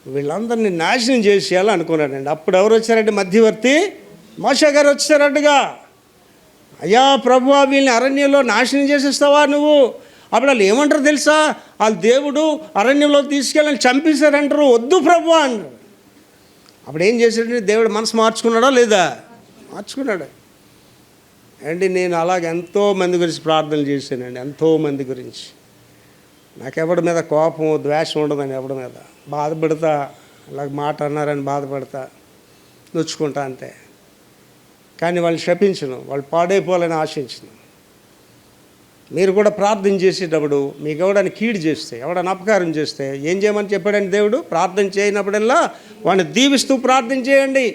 వీళ్ళందరినీ నాశనం చేసేయాలని అనుకున్నాడండి. అప్పుడు ఎవరు వచ్చారంటే మధ్యవర్తి మోషే గారు వచ్చారట్టుగా. అయ్యా ప్రభువా, వీళ్ళని అరణ్యంలో నాశనం చేసేస్తావా నువ్వు? అప్పుడు వాళ్ళు ఏమంటారు తెలుసా? వాళ్ళు దేవుడు అరణ్యంలో తీసుకెళ్ళని చంపేశారంటారు. వద్దు ప్రభువా అంటారు. అప్పుడు ఏం చేశాడంటే దేవుడు మనసు మార్చుకున్నాడా లేదా? మార్చుకున్నాడు అండి. నేను అలాగ ఎంతోమంది గురించి ప్రార్థనలు చేశానండి, ఎంతోమంది గురించి. నాకు ఎవడి మీద కోపం ద్వేషం ఉండదని, ఎవడి మీద బాధపడతా, అలాగ మాట అన్నారని బాధపడతా, నొచ్చుకుంటా అంతే. కానీ వాళ్ళని శపించను, వాళ్ళు పాడైపోవాలని ఆశించను. మీరు కూడా ప్రార్థన చేసేటప్పుడు మీకు ఎవడని కీడు చేస్తే, ఎవడని అపకారం చేస్తే ఏం చేయమని చెప్పాడండి దేవుడు? ప్రార్థన చేయనప్పుడల్లా వాడిని దీవిస్తూ ప్రార్థన చేయండి.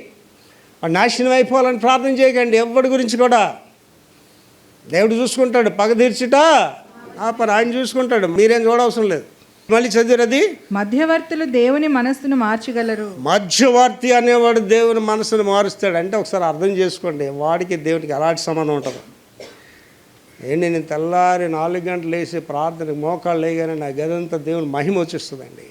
వాడు నాశనం అయిపోవాలని ప్రార్థన చేయకండి. ఎవరి గురించి కూడా దేవుడు చూసుకుంటాడు. పగ తీర్చుట ఆ పని ఆయన చూసుకుంటాడు, మీరేం చూడవసరం లేదు. మళ్ళీ చదివినది, మధ్యవర్తులు దేవుని మనస్సును మార్చగలరు. మధ్యవర్తి అనేవాడు దేవుని మనసును మారుస్తాడు. అంటే ఒకసారి అర్థం చేసుకోండి, వాడికి దేవునికి ఎలాంటి సంబంధం ఉంటుంది. ఏంటి, నేను తెల్లారి 4 గంటలు లేచి ప్రార్థనకు మోకాళ్ళు లేగానే నా గదంతా దేవుని మహిమ వచ్చేస్తుందండి.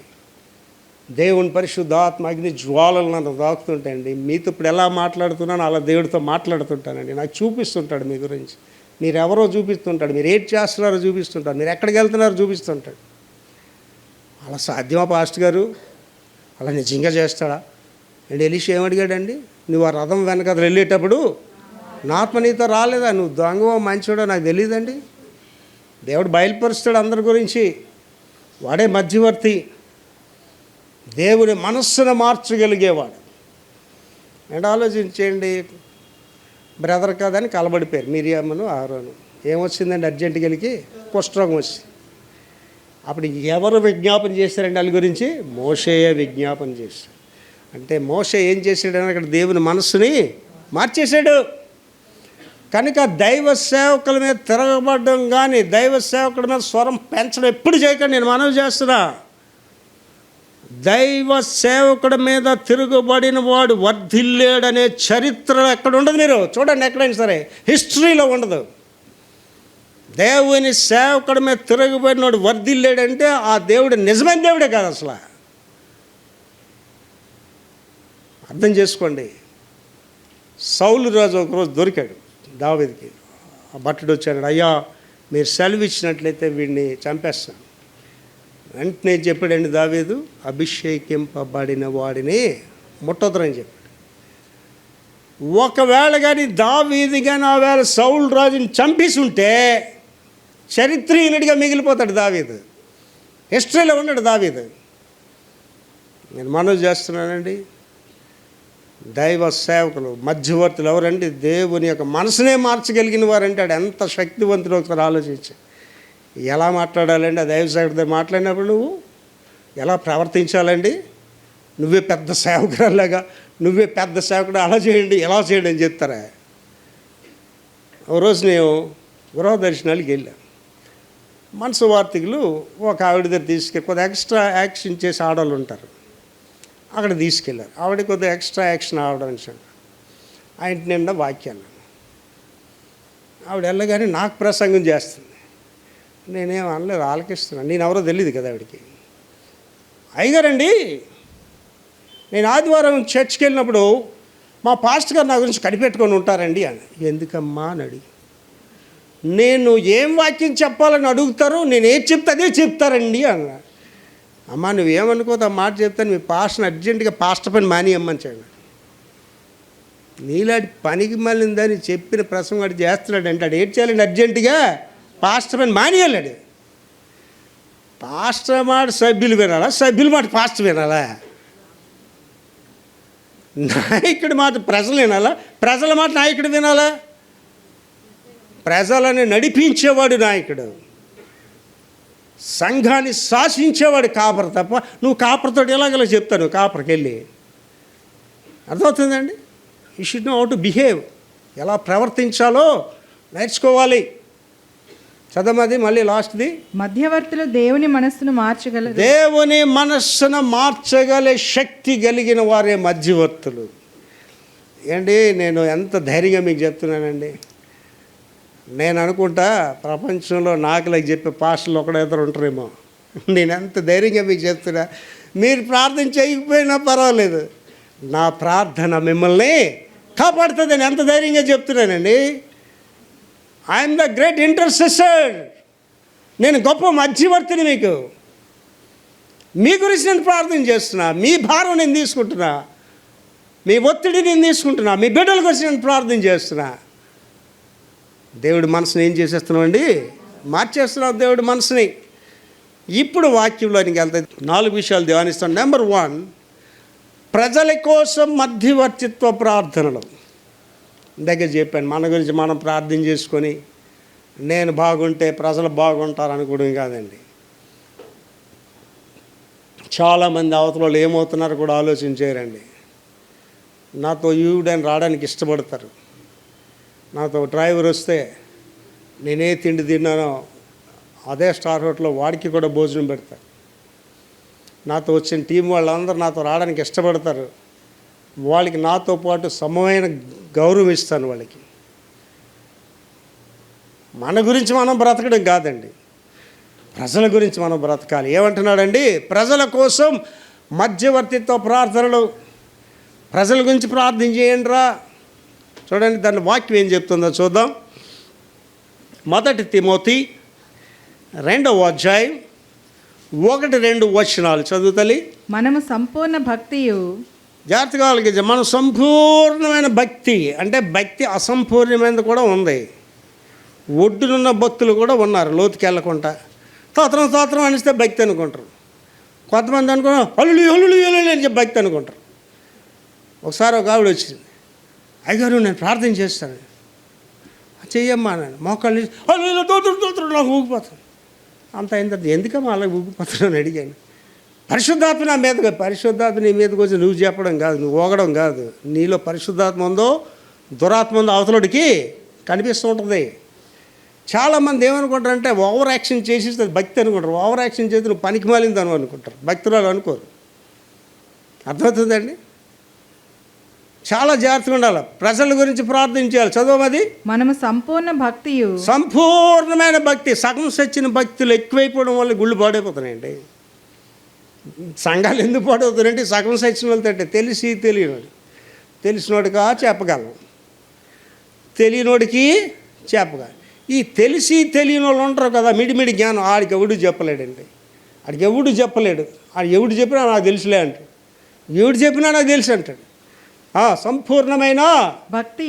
దేవుని పరిశుద్ధాత్మ అగ్ని జ్వాలలు నన్ను తాకుతుంటాయండి. మీతో ఇప్పుడు ఎలా మాట్లాడుతున్నానో అలా దేవుడితో మాట్లాడుతుంటానండి. నాకు చూపిస్తుంటాడు మీ గురించి, మీరెవరో చూపిస్తుంటాడు, మీరు ఏం చేస్తున్నారో చూపిస్తుంటాడు, మీరు ఎక్కడికి వెళ్తున్నారో చూపిస్తుంటాడు. అలా సాధ్యమా పాస్టర్ గారు? అలా నిజంగా చేస్తాడా అండి? ఎలీషా ఏమడిగాడండి? నువ్వు ఆ రథం వెనక వెళ్ళేటప్పుడు నా ఆత్మ నీతో రాలేదా? నువ్వు దొంగవో మంచోడో నాకు తెలియదండి. దేవుడు బయలుపరుస్తాడు అందరి గురించి. వాడే మధ్యవర్తి, దేవుని మనస్సును మార్చగలిగేవాడు. అండ్ ఆలోచించేయండి, బ్రదర్ కాదని కలబడిపోయారు మిరియామును ఆరోను. ఏమొచ్చిందండి అర్జెంటుగా వెళ్ళి? కుష్ఠరోగం వచ్చింది. అప్పుడు ఎవరు విజ్ఞాపన చేశారండి వాళ్ళ గురించి? మోషేయే విజ్ఞాపన చేశాడు. అంటే మోషే ఏం చేశాడని అక్కడ దేవుని మనస్సుని మార్చేశాడు. కనుక దైవ సేవకుల మీద తిరగబడడం కానీ, దైవ సేవకుల మీద స్వరం పెంచడం ఎప్పుడు చేయకండి. నేను మనవి చేస్తున్నా, దైవ సేవకుడి మీద తిరుగుబడిన వాడు వర్ధిల్లేడనే చరిత్ర ఎక్కడ ఉండదు. మీరు చూడండి, ఎక్కడైనా సరే హిస్టరీలో ఉండదు. దేవుని సేవకుడి మీద తిరగబడినోడు వర్ధిల్లేడంటే ఆ దేవుడు నిజమైన దేవుడే కాదు అసలు. అర్థం చేసుకోండి. సౌలు రాజు ఒకరోజు దొరికాడు దావీదుకి. ఆ భట్టుడు వచ్చాడు, అయ్యా మీరు సెలవు ఇచ్చినట్లయితే వీడిని చంపేస్తాను. వెంటనే చెప్పాడండి దావీదు, అభిషేకింపబడిన వాడిని ముట్టొద్దని చెప్పాడు. ఒకవేళ కానీ దావీదు కానీ ఆ వేళ సౌలు రాజుని చంపేసి ఉంటే చరిత్రహీనుడిగా మిగిలిపోతాడు దావీదు, హిస్టరీలో ఉన్నాడు దావీదు. నేను మనవి చేస్తున్నానండి, దైవ సేవకులు మధ్యవర్తులు ఎవరండి? దేవుని యొక్క మనసునే మార్చగలిగిన వారంటే ఆడు ఎంత శక్తివంతుడు ఒకసారి ఆలోచించి. ఎలా మాట్లాడాలండి ఆ దైవ సేవకుడితో మాట్లాడినప్పుడు? నువ్వు ఎలా ప్రవర్తించాలండి? నువ్వే పెద్ద సేవకురాలాగా, నువ్వే పెద్ద సేవకుడు, అలా చేయండి ఎలా చేయండి అని చెప్తారా? ఓ రోజు నేను గృహ దర్శనాలకి వెళ్ళాను. మనసు వార్తికులు ఒక ఆవిడ దగ్గర తీసుకెళ్ళి కొద్దిగా ఎక్స్ట్రా యాక్షన్ చేసి ఆడవాళ్ళు ఉంటారు, అక్కడ తీసుకెళ్ళారు. ఆవిడ కొద్దిగా ఎక్స్ట్రా యాక్షన్ ఆవడం ఆ ఇంటి నిండా వాక్యాలు. ఆవిడ వెళ్ళగానే నాకు ప్రసంగం చేస్తుంది. నేనేం అనలేదు, ఆలకిస్తున్నాను. నేను ఎవరో తెలియదు కదా ఆవిడకి. అయ్యగారండి, నేను ఆదివారం చర్చ్కి వెళ్ళినప్పుడు మా పాస్టర్ గారు నా గురించి కనిపెట్టుకొని ఉంటారండి అని. ఎందుకమ్మా అని అడిగి, నేను ఏం వాక్యం చెప్పాలని అడుగుతారు, నేను ఏం చెప్తే అదే చెప్తారండి అన్న. అమ్మా నువ్వేమనుకోదు, ఆ మాట చెప్తాను, మీ పాస్టర్ని అర్జెంటుగా పాస్టర్ పని మానేయమ్మని చెప్పాడు. నీలాంటి పనికి మళ్ళిందని చెప్పిన ప్రసంగం వాడు చేస్తున్నాడు అంటే ఆడు ఏం చేయాలండి? అర్జెంటుగా పాస్టర్ పని మానేయాలాడు. పాస్టర్ మాట సభ్యులు వినాలా, సభ్యుల మాట పాస్టర్ వినాలా? నాయకుడి మాట ప్రజలు వినాలా, ప్రజల మాట నాయకుడు వినాలా? ప్రజలని నడిపించేవాడు నాయకుడు, సంఘాన్ని శాసించేవాడు కాపరి తప్ప నువ్వు కాపరితో ఎలాగలా చెప్తాను? కాపరికి వెళ్ళి అర్థమవుతుందండి. You should know how to behave, ఎలా ప్రవర్తించాలో నేర్చుకోవాలి. చదవది మళ్ళీ లాస్ట్ది. మధ్యవర్తులు దేవుని మనస్సును మార్చగలరు. దేవుని మనస్సును మార్చగల శక్తి కలిగిన వారే మధ్యవర్తులు. ఏంటి నేను ఎంత ధైర్యంగా మీకు చెప్తున్నానండి. నేను అనుకుంటా ప్రపంచంలో నాకులకు చెప్పే పాస్టర్లు ఒకడెద్దరు ఉంటారేమో. నేను ఎంత ధైర్యంగా మీకు చెప్తున్నా. మీరు ప్రార్థన చేయకపోయినా పర్వాలేదు, నా ప్రార్థన మిమ్మల్ని కాపాడుతుందని ఎంత ధైర్యంగా చెప్తున్నానండి. I'm the great intercessor. నేను గొప్ప మధ్యవర్తిని. మీ గురించి నేను ప్రార్థన చేస్తున్నా, మీ భారం నేను తీసుకుంటున్నా, మీ ఒత్తిడి నేను తీసుకుంటున్నా, మీ బిడ్డల గురించి నేను ప్రార్థన చేస్తున్నా. దేవుడి మనసుని ఏం చేసేస్తున్నామండి? మార్చేస్తున్నాం దేవుడి మనసుని. ఇప్పుడు వాక్యంలోనికి వెళ్తే 4 విషయాలు ధ్యానిస్తాం. నెంబర్ 1, ప్రజల కోసం మధ్యవర్తిత్వ ప్రార్థనలు. దగ్గర చెప్పాను, మన గురించి మనం ప్రార్థన చేసుకొని నేను బాగుంటే ప్రజలు బాగుంటారు అనుకోవడం కాదండి. చాలామంది అవతల ఏమవుతున్నారో కూడా ఆలోచించారండి. నాతో ఈవిడని రావడానికి ఇష్టపడతారు. నాతో డ్రైవర్ వస్తే నేనే తిండి తిన్నానో అదే స్టార్ హోటల్లో వాడికి కూడా భోజనం పెడతారు. నాతో వచ్చిన టీం వాళ్ళందరూ నాతో రావడానికి ఇష్టపడతారు. వాళ్ళకి నాతో పాటు సమమైన గౌరవం ఇస్తాను వాళ్ళకి. మన గురించి మనం బ్రతకడం కాదండి, ప్రజల గురించి మనం బ్రతకాలి. ఏమంటున్నాడండి? ప్రజల కోసం మధ్యవర్తిత్వ ప్రార్థనలు. ప్రజల గురించి ప్రార్థన చేయండి రా. చూడండి దాని వాక్యం ఏం చెప్తుందో చూద్దాం. 1 తిమోతి 2వ అధ్యాయం 1-2 వచనాలు చదువుతలి. మనము సంపూర్ణ భక్తియు, జాగ్రత్తగా ఆలోచించ, మన సంపూర్ణమైన భక్తి అంటే భక్తి అసంపూర్ణమైనది కూడా ఉంది. ఒడ్డునున్న భక్తులు కూడా ఉన్నారు, లోతుకి వెళ్ళకుండా స్తోత్రం అనిస్తే భక్తి అనుకుంటారు. కొంతమంది అనుకున్నా హల్లు అని చెప్పి భక్తి అనుకుంటారు. ఒకసారి ఒక ఆవిడ వచ్చింది, అయ్యగారు నేను ప్రార్థన చేస్తాను, చెయ్యమ్మా నేను మోకాళ్ళు తోత్రం నాకు ఊగిపోతాను. అంత అయిన తర్వాత ఎందుకమ్మా అలా ఊగిపోతున్నాను అడిగాను. పరిశుద్ధాత్మ నా మీదగా, పరిశుద్ధాత్మ నీ మీదకి వచ్చి నువ్వు చెప్పడం కాదు, నువ్వు ఊగడం కాదు. నీలో పరిశుద్ధాత్మ ఉందో దురాత్మ ఉందో అవతలుడికి కనిపిస్తూ ఉంటుంది. చాలామంది ఏమనుకుంటారంటే ఓవర్ యాక్షన్ చేసి భక్తి అనుకుంటారు. ఓవర్ యాక్షన్ చేసి నువ్వు పనికి మాలింది అని అనుకుంటారు, భక్తురాలు అనుకోరు. అర్థమవుతుందండి. చాలా జాగ్రత్తగా ఉండాలి. ప్రజల గురించి ప్రార్థించాలి. చదవమది. మనము సంపూర్ణ భక్తియు, సంపూర్ణమైన భక్తి. సగం సచ్చిన భక్తులు ఎక్కువైపోవడం వల్ల గుళ్ళు పాడైపోతున్నాయండి. సంఘాలు ఎందుకు పాడవుతున్నాయంటే సగం సచ్చిన వాళ్ళతో తెలిసి తెలియనివాడు, తెలిసినోడుగా చెప్పగలం. తెలియనోడికి చెప్పగా. ఈ తెలిసి తెలియని వాళ్ళు ఉంటారు కదా, మిడిమిడి జ్ఞానం, ఆడికి ఎవడు చెప్పలేడండి. ఆడికి ఎవడు చెప్పలేడు. ఆడు ఎవడు చెప్పినా నాకు తెలుసులే అంటాడు, ఎవడు చెప్పినా నాకు తెలుసు అంటాడు. సంపూర్ణమైన భక్తి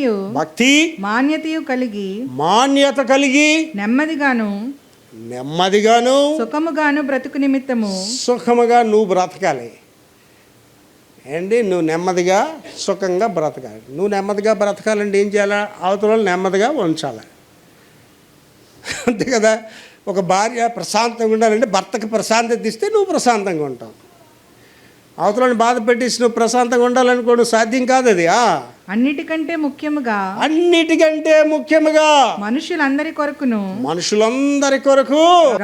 మాన్యత కలిగి నెమ్మదిగాను సుఖముగా నువ్వు బ్రతకాలి అండి. నువ్వు నెమ్మదిగా సుఖంగా బ్రతకాలి. నువ్వు నెమ్మదిగా బ్రతకాలంటే ఏం చేయాలి? అవతల నెమ్మదిగా ఉంచాలి, అంతే కదా. ఒక భార్య ప్రశాంతంగా ఉండాలంటే భర్తకు ప్రశాంతత ఇస్తే నువ్వు ప్రశాంతంగా ఉంటావు. అవతలని బాధ పెట్టేసి నువ్వు ప్రశాంతంగా ఉండాలనుకోడు, సాధ్యం కాదు అది. అన్నిటికంటే ముఖ్యముగా మనుషులందరి కొరకు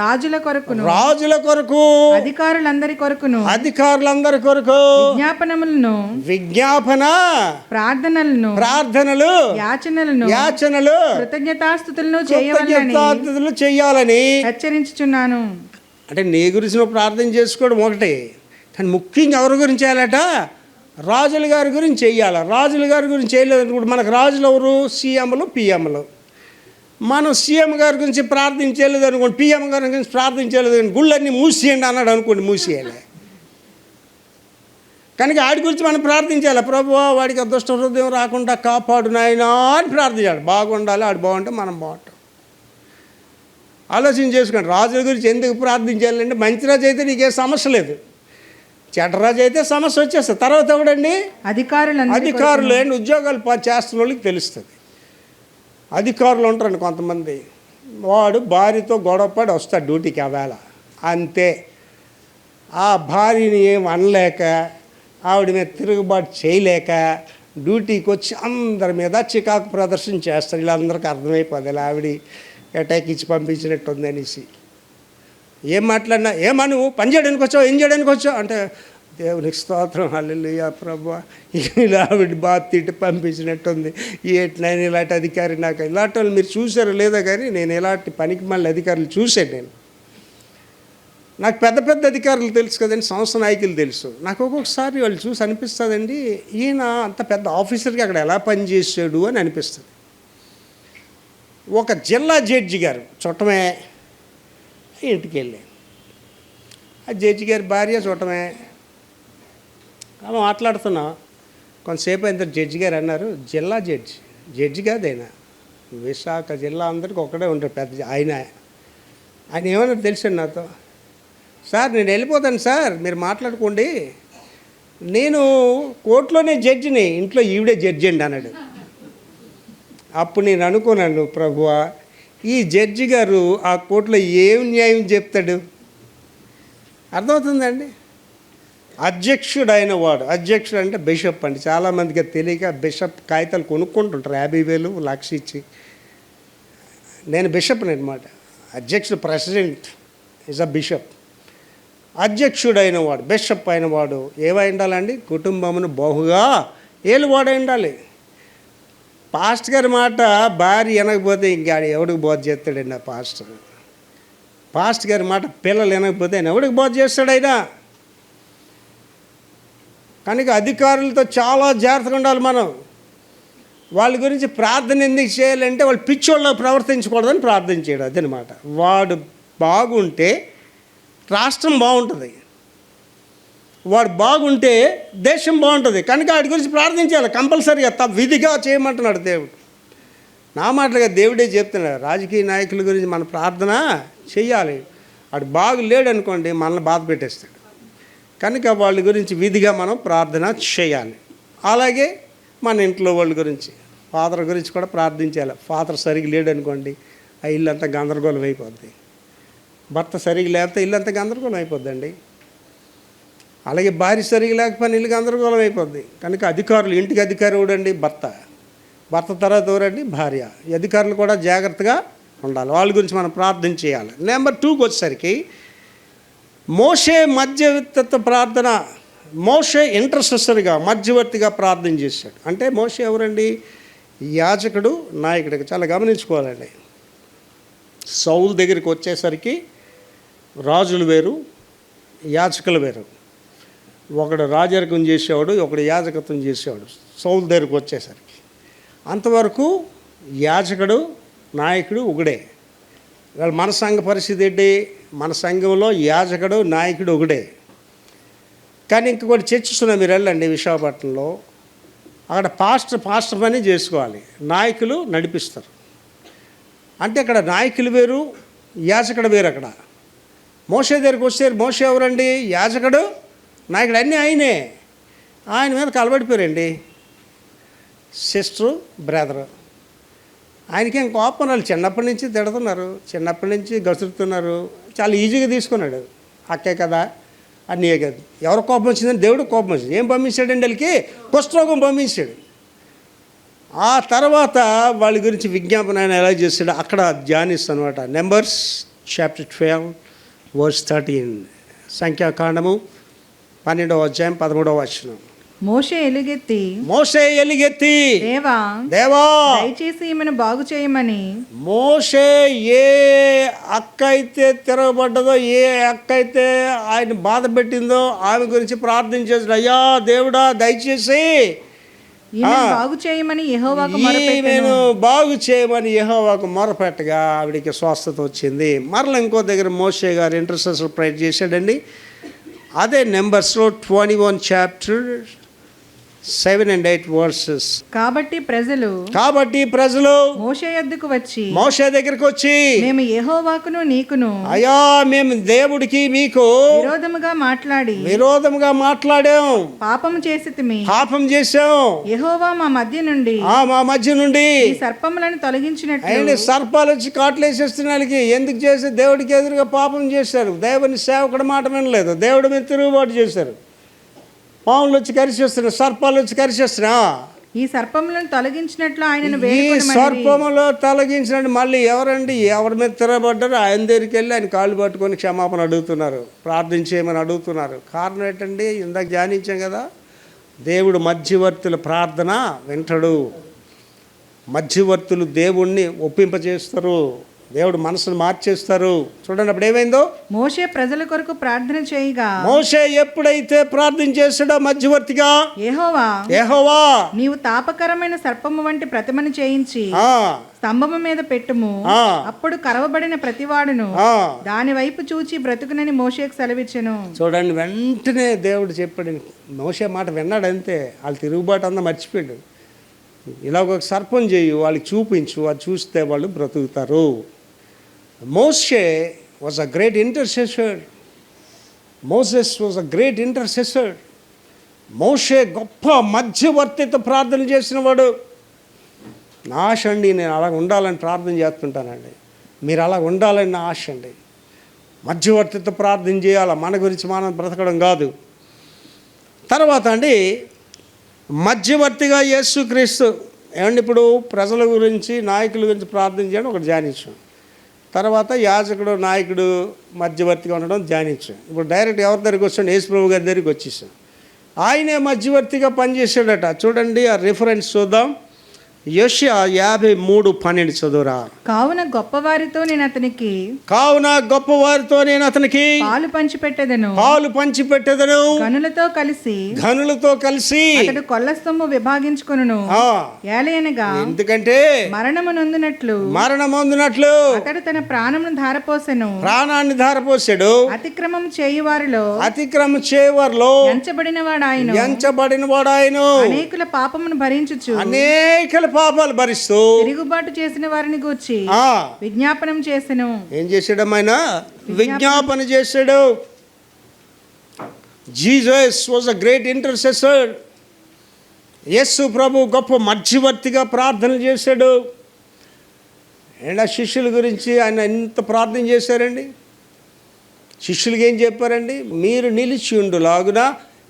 రాజుల కొరకు అధికారులందరి కొరకు విజ్ఞాపన ప్రార్థనలు యాచనలు కృతజ్ఞతాస్తుతులను చేయాలని హెచ్చరించుచున్నాను. అంటే నీ గురించి నువ్వు ప్రార్థన చేసుకోవడం ఒకటే, కానీ ముఖ్యంగా ఎవరి గురించి చేయాలట? రాజుల గారి గురించి చెయ్యాలి. రాజుల గారి గురించి చేయలేదు. మనకు రాజులు ఎవరు? సీఎంలు, పిఎంలు. మనం సీఎం గారి గురించి ప్రార్థించలేదు అనుకోండి, పిఎం గారి గురించి ప్రార్థించలేదు అనుకోండి, గుళ్ళన్నీ మూసేయండి అన్నాడు అనుకోండి, మూసేయాలి. కనుక ఆడి గురించి మనం ప్రార్థించాలి. ప్రభువా వాడికి అదృష్ట హృదయం రాకుండా కాపాడు నాయనా అని ప్రార్థించాలి. బాగుండాలి, ఆడు బాగుంటే మనం బాగుంటాం. ఆలోచన చేసుకోండి, రాజుల గురించి ఎందుకు ప్రార్థించాలంటే మంచి రాజు అయితే నీకే సమస్య లేదు, చెడ్డరాజు అయితే సమస్య వచ్చేస్తుంది. తర్వాత ఎవడండి? అధికారులు అండి. ఉద్యోగాలు చేస్తున్న వాళ్ళకి తెలుస్తుంది. అధికారులు ఉంటారండి కొంతమంది, వాడు భార్యతో గొడవపడి వస్తాడు డ్యూటీకి ఆ వేళ, అంతే. ఆ భార్యని ఏం అనలేక, ఆవిడ మీద తిరుగుబాటు చేయలేక డ్యూటీకి వచ్చి అందరి మీద చికాకు ప్రదర్శన చేస్తారు. వీళ్ళందరికీ అర్థమైపోతుంది ఆవిడ అటాక్ ఇచ్చి పంపించినట్టుంది అనేసి. ఏం మాట్లాడినా, ఏమా నువ్వు పని చేయడానికి వచ్చావు, ఏం చేయడానికి వచ్చావు అంటే, దేవునికి స్తోత్రం, హల్లెలూయా ప్రభువా, ఇలా ఆవిడ బాధ తిట్టి పంపించినట్టుంది. నేను ఇలాంటి అధికారి, నాకు ఇలాంటి వాళ్ళు మీరు చూసారో లేదో కానీ నేను ఇలాంటి పనికి మళ్ళీ అధికారులు చూశాను. నాకు పెద్ద పెద్ద అధికారులు తెలుసు కదండి, సంస్థ నాయకులు తెలుసు. నాకు ఒక్కొక్కసారి వాళ్ళు చూసి అనిపిస్తుందండి, ఈయన అంత పెద్ద ఆఫీసర్కి అక్కడ ఎలా పనిచేసాడు అని అనిపిస్తుంది. ఒక జిల్లా జడ్జి గారు చుట్టమే ఇంటికి వెళ్ళాను. ఆ జడ్జి గారి భార్య చూడటమే. అలా మాట్లాడుతున్నా కొంతసేపు అయిన జడ్జి గారు అన్నారు, జిల్లా జడ్జి కాదైనా విశాఖ జిల్లా అందరికీ ఒకడే ఉంటాడు పెద్ద ఆయన ఏమన్నా తెలుసండి నాతో, సార్ నేను వెళ్ళిపోతాను సార్, మీరు మాట్లాడుకోండి, నేను కోర్టులోనే జడ్జిని, ఇంట్లో ఈవిడే జడ్జి అండి అన్నాడు. అప్పుడు నేను అనుకున్నాను, ప్రభువా ఈ జడ్జి గారు ఆ కోర్టులో ఏం న్యాయం చెప్తాడు? అర్థమవుతుందండి. అధ్యక్షుడు అంటే బిషప్ అండి. చాలామందికి తెలియక బిషప్ కాగితాలు కొనుక్కుంటుంటారు 50,000 లక్ష ఇచ్చి. నేను బిషప్ని అనమాట. అధ్యక్షుడు ప్రెసిడెంట్ ఈజ్ అ బిషప్. అధ్యక్షుడైనవాడు బిషప్ అయినవాడు ఏమై ఉండాలండి? కుటుంబమును బహుగా ఏలువాడై ఉండాలి. పాస్టర్ గారి మాట భార్య వినకపోతే ఇంకా ఎవడికి బోధ చేస్తాడండి? ఆ పాస్టర్ గారి మాట పిల్లలు వినకపోతే ఆయన ఎవడికి బోధ చేస్తాడు? అయినా కనుక అధికారులతో చాలా జాగ్రత్తగా ఉండాలి మనం. వాళ్ళ గురించి ప్రార్థన ఎందుకు చేయాలంటే వాళ్ళు పిచ్చోళ్ళ ప్రవర్తించకూడదని ప్రార్థన చేయడం, అదనమాట. వాడు బాగుంటే రాష్ట్రం బాగుంటుంది, వాడు బాగుంటే దేశం బాగుంటుంది. కనుక వాడి గురించి ప్రార్థించాలి కంపల్సరీగా, విధిగా చేయమంటున్నాడు దేవుడు. నా మాటలుగా దేవుడే చెప్తున్నాడు, రాజకీయ నాయకుల గురించి మన ప్రార్థన చెయ్యాలి. వాడు బాగులేడు అనుకోండి మనల్ని బాధ పెట్టేస్తాడు. కనుక వాళ్ళ గురించి విధిగా మనం ప్రార్థన చేయాలి. అలాగే మన ఇంట్లో వాళ్ళ గురించి, ఫాదర్ గురించి కూడా ప్రార్థించాలి. ఫాదర్ సరిగ్గా లేడు అనుకోండి ఆ ఇల్లంతా గందరగోళం అయిపోద్ది. భర్త సరిగ్గా లేకపోతే ఇల్లంతా గందరగోళం అయిపోద్దండి. అలాగే భార్య సరిగ్గా లేకపోయినా ఇల్లు గందరగోళం అయిపోద్ది. కనుక అధికారులు, ఇంటికి అధికారి ఎవడండి? భర్త తర్వాత ఎవరండి? భార్య. ఈ అధికారులు కూడా జాగ్రత్తగా ఉండాలి, వాళ్ళ గురించి మనం ప్రార్థన చేయాలి. నెంబర్ 2కి వచ్చేసరికి మోషే మధ్యవర్తిత్వ ప్రార్థన. మోషే ఇంటర్సెసర్గా మధ్యవర్తిగా ప్రార్థన చేశాడు. అంటే మోషే ఎవరండి? యాజకుడు, నాయకుడిగా. చాలా గమనించుకోవాలండి. సౌలు దగ్గరికి వచ్చేసరికి రాజులు వేరు, యాజకులు వేరు. ఒకడు రాజరికం చేసేవాడు, ఒకడు యాజకత్వం చేసేవాడు. సౌలు దగ్గరికి వచ్చేసరికి అంతవరకు యాజకుడు నాయకుడు ఒకడే. ఇవాళ మన సంఘ పరిస్థితి ఏంటి? మన సంఘంలో యాజకుడు నాయకుడు ఒకడే. కానీ ఇంకొకటి చర్చిస్తున్నాం, మీరు వెళ్ళండి విశాఖపట్నంలో, అక్కడ పాస్టర్ పని చేసుకోవాలి, నాయకులు నడిపిస్తారు. అంటే అక్కడ నాయకులు వేరు, యాజకుడు వేరు. అక్కడ మోషే దగ్గరికి వచ్చారు, మోషే ఎవరండి? యాజకుడు నాయకుడు అన్నీ ఆయనే. ఆయన మీద కలబడిపోయారండి సిస్టరు బ్రదరు. ఆయనకేం కోపం రాళ్ళు, చిన్నప్పటి నుంచి తిడుతున్నారు, చిన్నప్పటి నుంచి గసురుతున్నారు. చాలా ఈజీగా తీసుకున్నాడు, అక్కే కదా అన్నీయే కదా. ఎవరు కోపం వచ్చిందని దేవుడు కోపం వచ్చింది. ఏం పంపించాడండి వాళ్ళకి? కుష్ఠరోగం పంపించాడు. ఆ తర్వాత వాళ్ళ గురించి విజ్ఞాపన ఆయన ఎలా చేశాడు అక్కడ ధ్యానిస్తాను అనమాట. నెంబర్స్ చాప్టర్ 12 verse 13, సంఖ్యాకాండము 12వ అధ్యాయం 13వ వచనం. మోషే ఎలుగెత్తి దేవా దయచేసి ఈమెను బాగు చేయమని. మోషే ఏ అక్క అయితే తిరగబడ్డదో, ఏ అక్క అయితే ఆయన బాధ పెట్టిందో ఆమె గురించి ప్రార్థన చేశాడు. అయ్యా దేవుడా దయచేసి బాగు చేయమని యెహోవాకు నేను బాగు చేయమని యెహోవాకు మొరపెట్టగా ఆవిడికి స్వస్థత వచ్చింది. మరలా ఇంకో దగ్గర మోషే గారు ఇంటర్సెషన్ ప్రేయర్ చేశాడండి. అదే నెంబర్స్లో 21 చాప్టర్ 7 and 8 verses. కాబట్టి ప్రజలు మోషే దగ్గరికి వచ్చి మేము యెహోవాకును నీకును అయ్యా మేము దేవుడికి మీకు విరోధముగా మాట్లాడాం, పాపం చేశాం. యెహోవా మా మధ్య నుండి ఈ సర్పములను తొలగించినట్లు. సర్పాలు వచ్చి కాట్లేసేస్తున్నాళ్ళకి ఎందుకు చేసి దేవుడికి ఎదురుగా పాపం చేశారు. దేవుని సేవకుడు మాట వినలేదు, దేవుడి మీద తిరుగుబాటు చేశారు. పాములు వచ్చి కరిచేస్తున్నా, సర్పాలు వచ్చి కరిచేస్తున్నా. ఈ సర్పములను తొలగించినట్లు ఆయనను సర్పములో తొలగించినట్టు మళ్ళీ ఎవరండి? ఎవరి మీద తిరగబడ్డారు ఆయన దగ్గరికి వెళ్ళి ఆయన కాళ్ళు పట్టుకొని క్షమాపణ అడుగుతున్నారు, ప్రార్థన చేయమని అడుగుతున్నారు. కారణం ఏంటండి? ఇందాక ధ్యానించాం కదా, దేవుడు మధ్యవర్తుల ప్రార్థన వింటాడు. మధ్యవర్తులు దేవుణ్ణి ఒప్పింపజేస్తారు, దేవుడు మనసును మార్చేస్తారు. చూడండి అప్పుడు ఏమైందో, మోషే ప్రజల కొరకు ప్రార్థన చేయగా, మోషే ఎప్పుడైతే ప్రార్థన చేశాడో మధ్యవర్తిగా, యెహోవా నీవు తాపకరమైన సర్పము వంటి ప్రతిమను చేయించి స్తంభము మీద పెట్టుము, అప్పుడు కరవబడిన ప్రతివాడును దాని వైపు చూచి బ్రతుకునని మోషేకు సెలవిచ్చెను. చూడండి వెంటనే దేవుడు చెప్పాడు. మోషే మాట విన్నాడు అంతే. వాళ్ళు తిరుగుబాటు అంతా మర్చిపోయాడు. ఇలా ఒక సర్పం చేయు, వాళ్ళకి చూపించు, అది చూస్తే వాళ్ళు బ్రతుకుతారు. Moshe was a great intercessor. Moses was a great intercessor. మోషే గొప్ప మధ్యవర్తితో ప్రార్థన చేసిన వాడు. నా ఆశ అండి, నేను అలా ఉండాలని ప్రార్థన చేస్తుంటానండి. మీరు అలా ఉండాలని నా ఆశ అండి. మధ్యవర్తితో ప్రార్థన చేయాలి, మన గురించి మనం బ్రతకడం కాదు. తర్వాత అండి మధ్యవర్తిగా యేసుక్రీస్తు. ఏమండి ఇప్పుడు ప్రజల గురించి నాయకుల గురించి ప్రార్థన చేయడం ఒకటి ధ్యానించాం. తర్వాత యాజకుడు నాయకుడు మధ్యవర్తిగా ఉండడం ధ్యానించాం. ఇప్పుడు డైరెక్ట్ ఎవరి దగ్గరికి వచ్చాడు? యేసుప్రభు గారి దగ్గరికి వచ్చేసాం. ఆయనే మధ్యవర్తిగా పనిచేశాడట. చూడండి ఆ రిఫరెన్స్ చూద్దాం. యెషయా 53:12 చదువురా. కావున గొప్పవారితో నేను అతనికి పాలు పంచిపెట్టెదను, ఘనులతో కలిసి అతడు కొల్లస్తంభు విభాగించుకొనును. ఏలయనగా ఎందుకంటే మరణము నొందినట్లు అతడు తన ప్రాణాన్ని ధారపోసెను. అతిక్రమం చేయువారిలో ఎంచబడిన వాడాయను. అనేకుల పాపమును భరించుచు పాపాలు భరిస్తూ తిరుగుబాటు చేసిన వారిని గూర్చి విజ్ఞాపనం చేసెను. ఏం చేశాడు? ఆయన విజ్ఞాపన చేశాడు. Jesus was a great intercessor. యేసు ప్రభు గొప్ప మధ్యవర్తిగా ప్రార్థన చేశాడు. అండ్ ఆ శిష్యుల గురించి ఆయన ఎంత ప్రార్థన చేశారండి. శిష్యులకి ఏం చెప్పారండి? మీరు నిలిచి ఉండులాగున,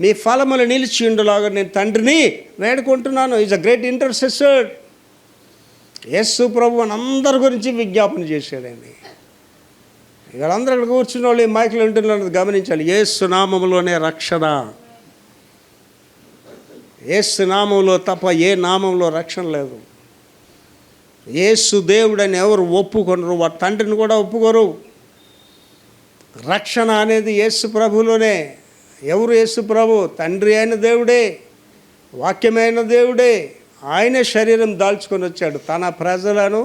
మీ ఫలములు నిలిచి ఉండులాగా నేను తండ్రిని వేడుకుంటున్నాను. Is a great intercessor. యేసు ప్రభు అని అందరి గురించి విజ్ఞాపన చేశాడండి. వీళ్ళందరూ ఇక్కడ కూర్చున్న వాళ్ళు ఈ మైకులు వింటున్నారు, గమనించాలి. యేసు నామములోనే రక్షణ. యేసు నామంలో తప్ప ఏ నామంలో రక్షణ లేదు. యేసు దేవుడని ఎవరు ఒప్పుకొనరు, వారి తండ్రిని కూడా ఒప్పుకోరు. రక్షణ అనేది యేసు ప్రభులోనే. ఎవరు యేసు ప్రభు? తండ్రి అయిన దేవుడే, వాక్యమైన దేవుడే, ఆయనే శరీరం దాల్చుకొని వచ్చాడు, తన ప్రజలను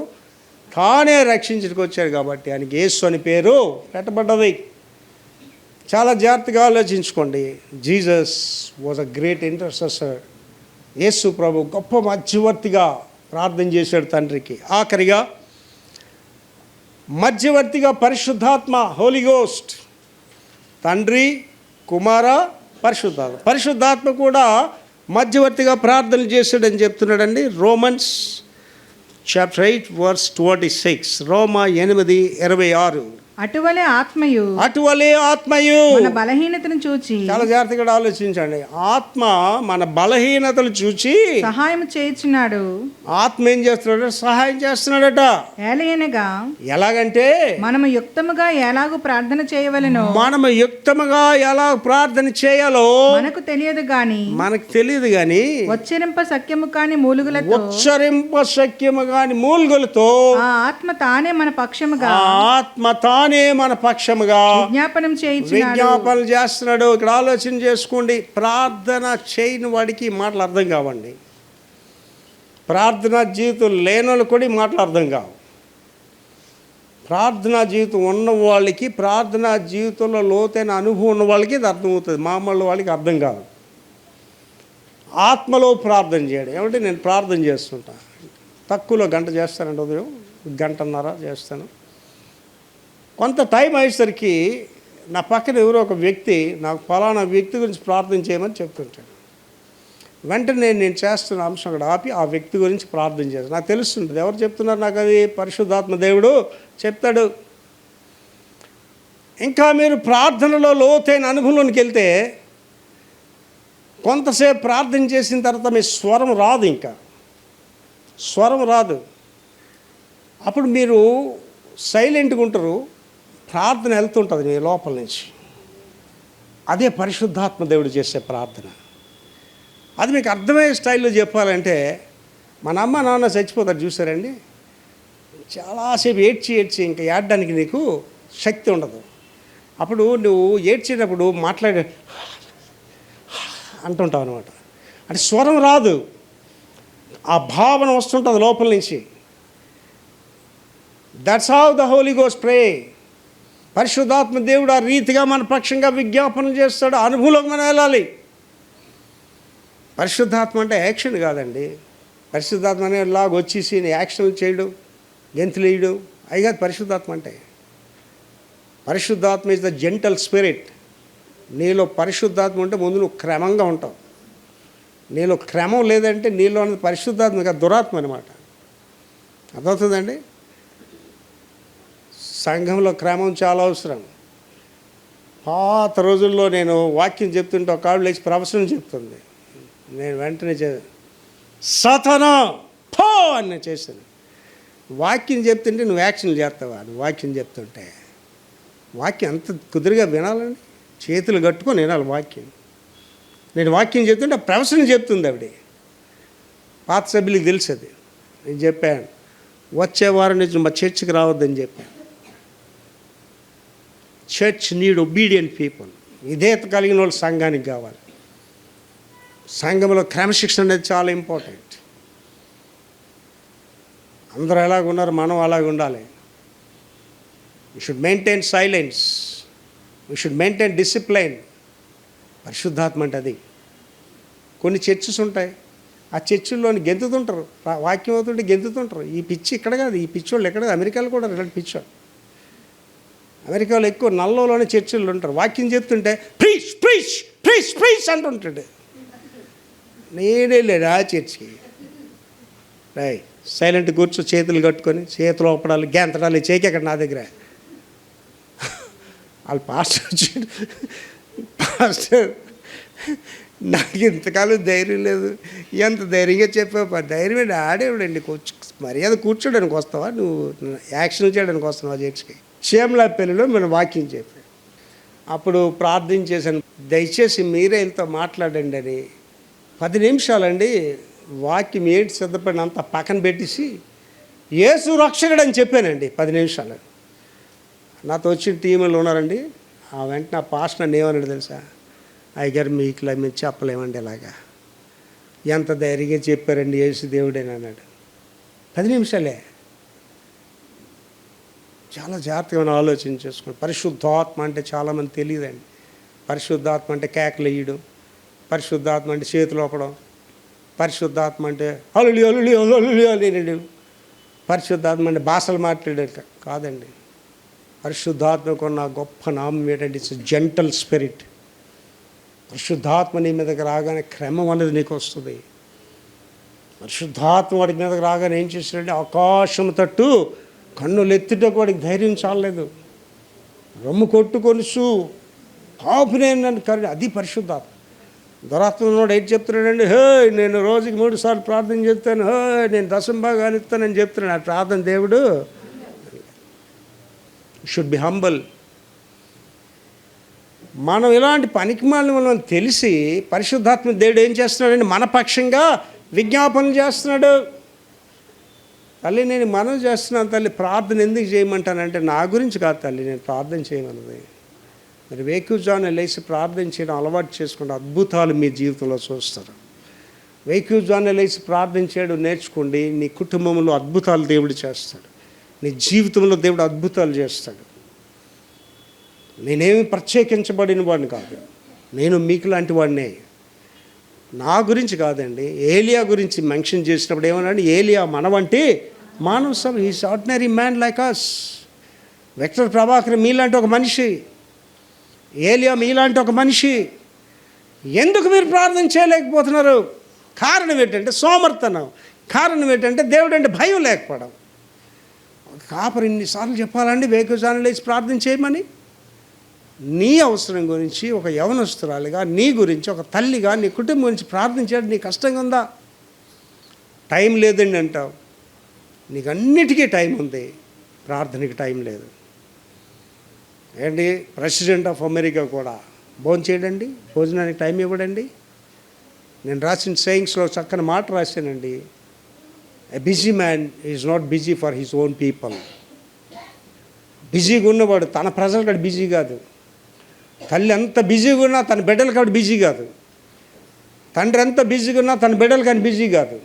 తానే రక్షించుకు వచ్చాడు కాబట్టి ఆయనకి యేసు అని పేరు పెట్టబడ్డది. చాలా జాగ్రత్తగా ఆలోచించుకోండి. Jesus was a great intercessor. యేసు ప్రభు గొప్ప మధ్యవర్తిగా ప్రార్థన చేశాడు తండ్రికి. ఆఖరిగా మధ్యవర్తిగా పరిశుద్ధాత్మ, హోలీ గోస్ట్, తండ్రి, కుమార, పరిశుద్ధాత్మ. పరిశుద్ధాత్మ కూడా మధ్యవర్తిగా ప్రార్థన చేశాడని చెప్తున్నాడండి. Romans chapter 8 verse 26. రోమా 8:26. అటువలే ఆత్మయు మన బలహీనతను చూచి, చాలా జాగ్రత్తగా ఆలోచించండి, ఆత్మ మన బలహీనతలు చూచి సహాయం చేయించున్నాడు. ఆత్మ ఏం చేస్తున్నాడు? సహాయం చేస్తున్నాడట. ఏలయనగా, ఎలాగంటే మనము యుక్తముగా ఎలాగూ ప్రార్థన చేయవలెనో మనము యుక్తముగా ఎలా ప్రార్థన చేయాలో మనకు తెలియదు గాని ఉచ్చరింప శక్యము కాని మూలుగులతో ఆ ఆత్మ తానే మన పక్షముగా విజ్ఞాపనం చేస్తున్నాడు. ఇక్కడ ఆలోచన చేసుకోండి. ప్రార్థన చేయని వాడికి ఈ మాటలు అర్థం కావండి. ప్రార్థనా జీవితం లేని వాళ్ళు కూడా ఈ మాటలు అర్థం కావు. ప్రార్థనా జీవితం ఉన్న వాళ్ళకి, ప్రార్థనా జీవితంలో లోతైన అనుభవం ఉన్న వాళ్ళకి ఇది అర్థమవుతుంది. మామూలు వాళ్ళకి అర్థం కాదు. ఆత్మలో ప్రార్థన చేయడం ఏమంటే, నేను ప్రార్థన చేస్తుంటా, తక్కువలో గంట చేస్తానండి, ఉదయం గంటన్నర చేస్తాను. కొంత టైం అయ్యేసరికి నా పక్కన ఎవరో ఒక వ్యక్తి నాకు ఫలానా వ్యక్తి గురించి ప్రార్థన చేయమని చెప్తుంటాడు. వెంటనే నేను చేస్తున్న అంశం అక్కడ ఆపి ఆ వ్యక్తి గురించి ప్రార్థన చేస్తాను. నాకు తెలుస్తుంటుంది ఎవరు చెప్తున్నారు, నాకు అది పరిశుద్ధాత్మ దేవుడు చెప్తాడు. ఇంకా మీరు ప్రార్థనలో లోతైన అనుభవంలోనికి వెళ్తే కొంతసేపు ప్రార్థన చేసిన తర్వాత మీ స్వరం రాదు, ఇంకా స్వరం రాదు. అప్పుడు మీరు సైలెంట్గా ఉంటారు, ప్రార్థన వెళ్తుంటుంది మీ లోపల నుంచి. అదే పరిశుద్ధాత్మ దేవుడు చేసే ప్రార్థన. అది మీకు అర్థమయ్యే స్టైల్లో చెప్పాలంటే, మన అమ్మ నాన్న చచ్చిపోతారు చూసారండి, చాలాసేపు ఏడ్చి ఇంకా ఏడడానికి నీకు శక్తి ఉండదు. అప్పుడు నువ్వు ఏడ్చేటప్పుడు మాట్లాడే అంటుంటావు అనమాట. అంటే స్వరం రాదు, ఆ భావన వస్తుంటుంది లోపల నుంచి. That's how the Holy Ghost pray. పరిశుద్ధాత్మ దేవుడు ఆ రీతిగా మన పక్షంగా విజ్ఞాపన చేస్తాడు. అనుభవంలోకి మనం వెళ్ళాలి. పరిశుద్ధాత్మ అంటే యాక్షన్ కాదండి. పరిశుద్ధాత్మ అనే లాగా వచ్చేసి యాక్షన్లు చేయడం, గెంతులు వేయడం, అవి కాదు పరిశుద్ధాత్మ అంటే. పరిశుద్ధాత్మ ఇస్ ద జెంటల్ స్పిరిట్. నీలో పరిశుద్ధాత్మ ఉంటే ముందు నువ్వు క్రమంగా ఉంటావు. నీలో క్రమం లేదంటే నీలో అనేది పరిశుద్ధాత్మ కాదు, దురాత్మ అనమాట. అర్థమవుతుందండి? సంఘంలో క్రమం చాలా అవసరం. పాత రోజుల్లో నేను వాక్యం చెప్తుంటే ఒక ఆవిడ లేచి ప్రవచనం చెప్తుంది. నేను వెంటనే సాతానా పో అని నేను చేశాను. వాక్యం చెప్తుంటే నువ్వు యాక్షన్లు చేస్తావా? నువ్వు వాక్యం చెప్తుంటే వాక్యం అంత కుదురుగా వినాలండి, చేతులు కట్టుకొని వినాలి వాక్యం. నేను వాక్యం చెప్తుంటే ప్రవచనం చెప్తుంది ఆవిడ. పాత సభ్యులకు తెలుసు అది. నేను చెప్పాను, వచ్చే వారం నుంచి మా చర్చికి రావద్దని చెప్పాను. Church need obedient people. విధేయత కలిగిన వాళ్ళు సంఘానికి కావాలి. సంఘంలో క్రమశిక్షణ అనేది చాలా ఇంపార్టెంట్. అందరూ ఎలాగ ఉన్నారు, మనం అలాగ ఉండాలి. We should maintain silence, we should maintain discipline. పరిశుద్ధాత్మ అంటే అది. కొన్ని చర్చెస్ ఉంటాయి, ఆ చర్చిల్లోని గెంతుతుంటారు, వాక్యం అవుతుంటే గెంతుతుంటారు. ఈ పిచ్చి ఇక్కడ కాదు, ఈ పిచ్చోళ్ళు ఎక్కడ, అమెరికాలో కూడా ఇలాంటి పిచ్చోళ్ళు. అమెరికాలో ఎక్కువ నల్లోనే చర్చిల్లో ఉంటారు. వాక్యం చెప్తుంటే ప్రీచ్ ప్రీచ్ ప్రీచ్ ప్రీచ్ అంటుంటాడు. నేనే లేడు ఆ చర్చికి. రై సైలెంట్ కూర్చో, చేతులు కట్టుకొని, చేతులు ఒప్పడాలు, గెంతడాలు చేకి అక్కడ నా దగ్గర. వాళ్ళు పాస్టర్ వచ్చాడు. పాస్టర్, నాకు ఇంతకాలం ధైర్యం లేదు. ఎంత ధైర్యంగా చెప్పావు. ధైర్యం ఆడేవాడండి. మర్యాద కూర్చోడానికి వస్తావా, నువ్వు యాక్షన్ చేయడానికి వస్తున్నావా చర్చికి? చేమలాపల్లిలో మనం వాక్యం చెప్పాం. అప్పుడు ప్రార్థన చేశాను, దయచేసి మీరే వీళ్ళతో మాట్లాడండి అని. 10 నిమిషాలండి వాక్యం ఏంటి సిద్ధపడినంత పక్కన పెట్టేసి యేసు రక్షకుడు అని చెప్పానండి. 10 నిమిషాలు. నాతో వచ్చిన టీంలో ఉన్నారండి. ఆ వెంటనే ఆ పాస్టర్ నన్ను ఏమన్నాడు తెలుసా? అయ్యగారు మీకు మేము చెప్పలేమండి ఇలాగా. ఎంత ధైర్యంగా చెప్పారండి యేసు దేవుడేనా అన్నాడు. 10 నిమిషాలే. చాలా జాగ్రత్తగా మనం ఆలోచన చేసుకోండి. పరిశుద్ధాత్మ అంటే చాలామంది తెలియదండి. పరిశుద్ధాత్మ అంటే కేకలు వేయడం, పరిశుద్ధాత్మ అంటే చేతులు ఒకడం, పరిశుద్ధాత్మ అంటే అల్లులి అల్లులి అల్లులి అల్లుడు, పరిశుద్ధాత్మ అంటే భాషలు మాట్లాడేట కాదండి. పరిశుద్ధాత్మకు ఉన్న గొప్ప నామం ఏంటంటే ఇట్స్ జెంటల్ స్పిరిట్. పరిశుద్ధాత్మ నీ మీదకి రాగానే క్రమం అనేది నీకు వస్తుంది. పరిశుద్ధాత్మ వాడి మీదకి రాగానే ఏం చేశాడంటే ఆకాశం తట్టు కన్నులు ఎత్తుటకు వాడికి ధైర్యం చాలలేదు. రొమ్ము కొట్టుకొనుసు కాపునేనని కరుణ, అది పరిశుద్ధాత్మ. దురాత్మనోడు ఏంటి చెప్తున్నాడండి, హే నేను రోజుకి 3 సార్లు ప్రార్థన చేస్తాను, హే నేను దశంభాగాలు ఇస్తానని చెప్తున్నాను. ఆ ప్రార్థన దేవుడు షుడ్ బి హంబల్. మనం ఇలాంటి పనికిమాలిన మనం తెలిసి పరిశుద్ధాత్మ దేవుడు ఏం చేస్తున్నాడండి, మన పక్షంగా విజ్ఞాపన చేస్తున్నాడు. తల్లి నేను మనవి చేస్తున్నాను తల్లి, ప్రార్థన ఎందుకు చేయమంటానంటే నా గురించి కాదు తల్లి, నేను ప్రార్థన చేయమన్నది. మరి వేకువజామున లేచి ప్రార్థన చేయడం అలవాటు చేసుకుంటే అద్భుతాలు మీ జీవితంలో చూస్తారు. వేకువజామున లేచి ప్రార్థన చేయడం నేర్చుకోండి. నీ కుటుంబంలో అద్భుతాలు దేవుడు చేస్తాడు. నీ జీవితంలో దేవుడు అద్భుతాలు చేస్తాడు. నేనేమి ప్రత్యేకించబడిన వాడిని కాదు, నేను మీకు లాంటి వాడినే. నా గురించి కాదండి, ఏలియా గురించి మెన్షన్ చేసినప్పుడు ఏమన్నాడు, ఏలియా మనవంటి మానవ సభ, is ordinary man like us. Victor Prabhakar మీలాంటి ఒక మనిషి, ఏలియా మీలాంటి ఒక మనిషి. ఎందుకు మీరు ప్రార్థన చేయలేకపోతున్నారు? కారణం ఏంటంటే సోమర్తనం. కారణం ఏంటంటే దేవుడు అంటే భయం లేకపోవడం. కాపరి ఇన్నిసార్లు చెప్పాలండి వేకువజామున లేచి ప్రార్థన చేయమని. నీ అవసరం గురించి ఒక యవనస్తురాలిగా, నీ గురించి ఒక తల్లిగా, నీ కుటుంబం గురించి ప్రార్థన చేయడం నీకు కష్టంగా ఉందా? టైం లేదండి అంటావు. నీకు అన్నిటికీ టైం ఉంది, ప్రార్థనకి టైం లేదు. ఏంటి ప్రెసిడెంట్ ఆఫ్ అమెరికా కూడా భోజనం చేయడండి, భోజనానికి టైం ఇవ్వడండి. నేను రాసిన సేయింగ్స్లో చక్కని మాట రాశానండి, a busy man is not busy for his own people. బిజీగా ఉన్నవాడు తన ప్రజలకు బిజీ కాదు. తల్లి ఎంత బిజీగా ఉన్నా తన బిడ్డలు కాబట్టి బిజీ కాదు. తండ్రి ఎంత బిజీగా ఉన్నా తన బిడ్డలు కానీ బిజీ కాదు.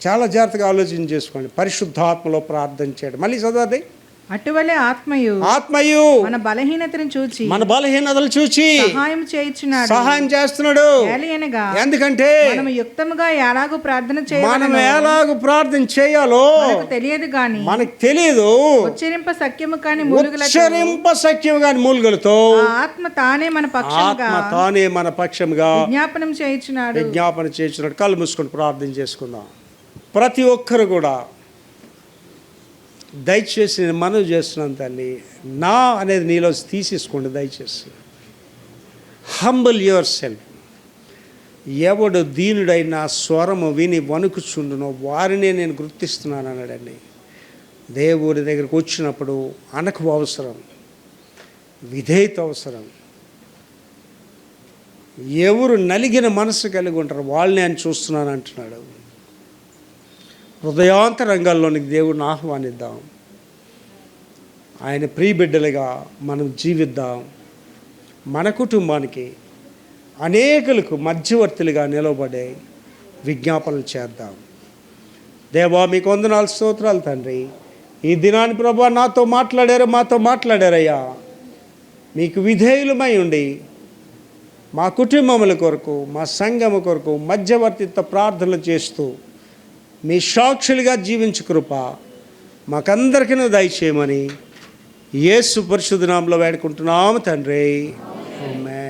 చాలా జాగ్రత్తగా ఆలోచన చేసుకోండి. పరిశుద్ధాత్మలో ప్రార్థన చేయడం. మళ్ళీ చదవది. అటువలే ఆత్మయు మన బలహీనతలు చూచి సహాయం చేయుచున్నాడు, సహాయం చేస్తున్నాడు. ఎందుకంటే మనం యుక్తముగా ఎలాగో ప్రార్థన చేయాలో తెలియదు గాని, మనకు తెలియదు. ఉచ్చరింప సఖ్యము కాని మూలుగులతో ఆత్మ తానే మన పక్షముగా విజ్ఞాపన చేయుచున్నాడు. కళ్ళు మూసుకొని ప్రార్థన చేసుకుందాం. ప్రతి ఒక్కరు కూడా దయచేసి నేను మనవి చేస్తున్నాను తల్లి, నా అనేది నీలో తీసేసుకోండి దయచేసి. Humble your self. ఎవడు దీనుడైన స్వరము విని వణుకుచుండునో వారినే నేను గుర్తిస్తున్నాను అన్నాడండి. దేవుడి దగ్గరికి వచ్చినప్పుడు అనకు అవసరం, విధేయత అవసరం. ఎవరు నలిగిన మనసు కలిగి ఉంటారు వాళ్ళని ఆయన చూస్తున్నాను అంటున్నాడు. హృదయాంతరంగాల్లోనికి దేవుడిని ఆహ్వానిద్దాం. ఆయన ప్రియబిడ్డలుగా మనం జీవిద్దాం. మన కుటుంబానికి అనేకులకు మధ్యవర్తులుగా నిలబడే విజ్ఞాపనలు చేద్దాం. దేవా మీకు వందనాలు, స్తోత్రాలు తండ్రి. ఈ దినాన్ని ప్రభువా మాతో మాట్లాడారయ్యా. మీకు విధేయులమై ఉండి మా కుటుంబముల కొరకు, మా సంఘము కొరకు మధ్యవర్తిత్వ ప్రార్థనలు చేస్తూ మీ సాక్షులుగా జీవించు కృప మాకందరికీ దయచేయమని యేసు పరిశుద్ధ నామములో వేడుకుంటున్నాము తండ్రి. ఆమేన్.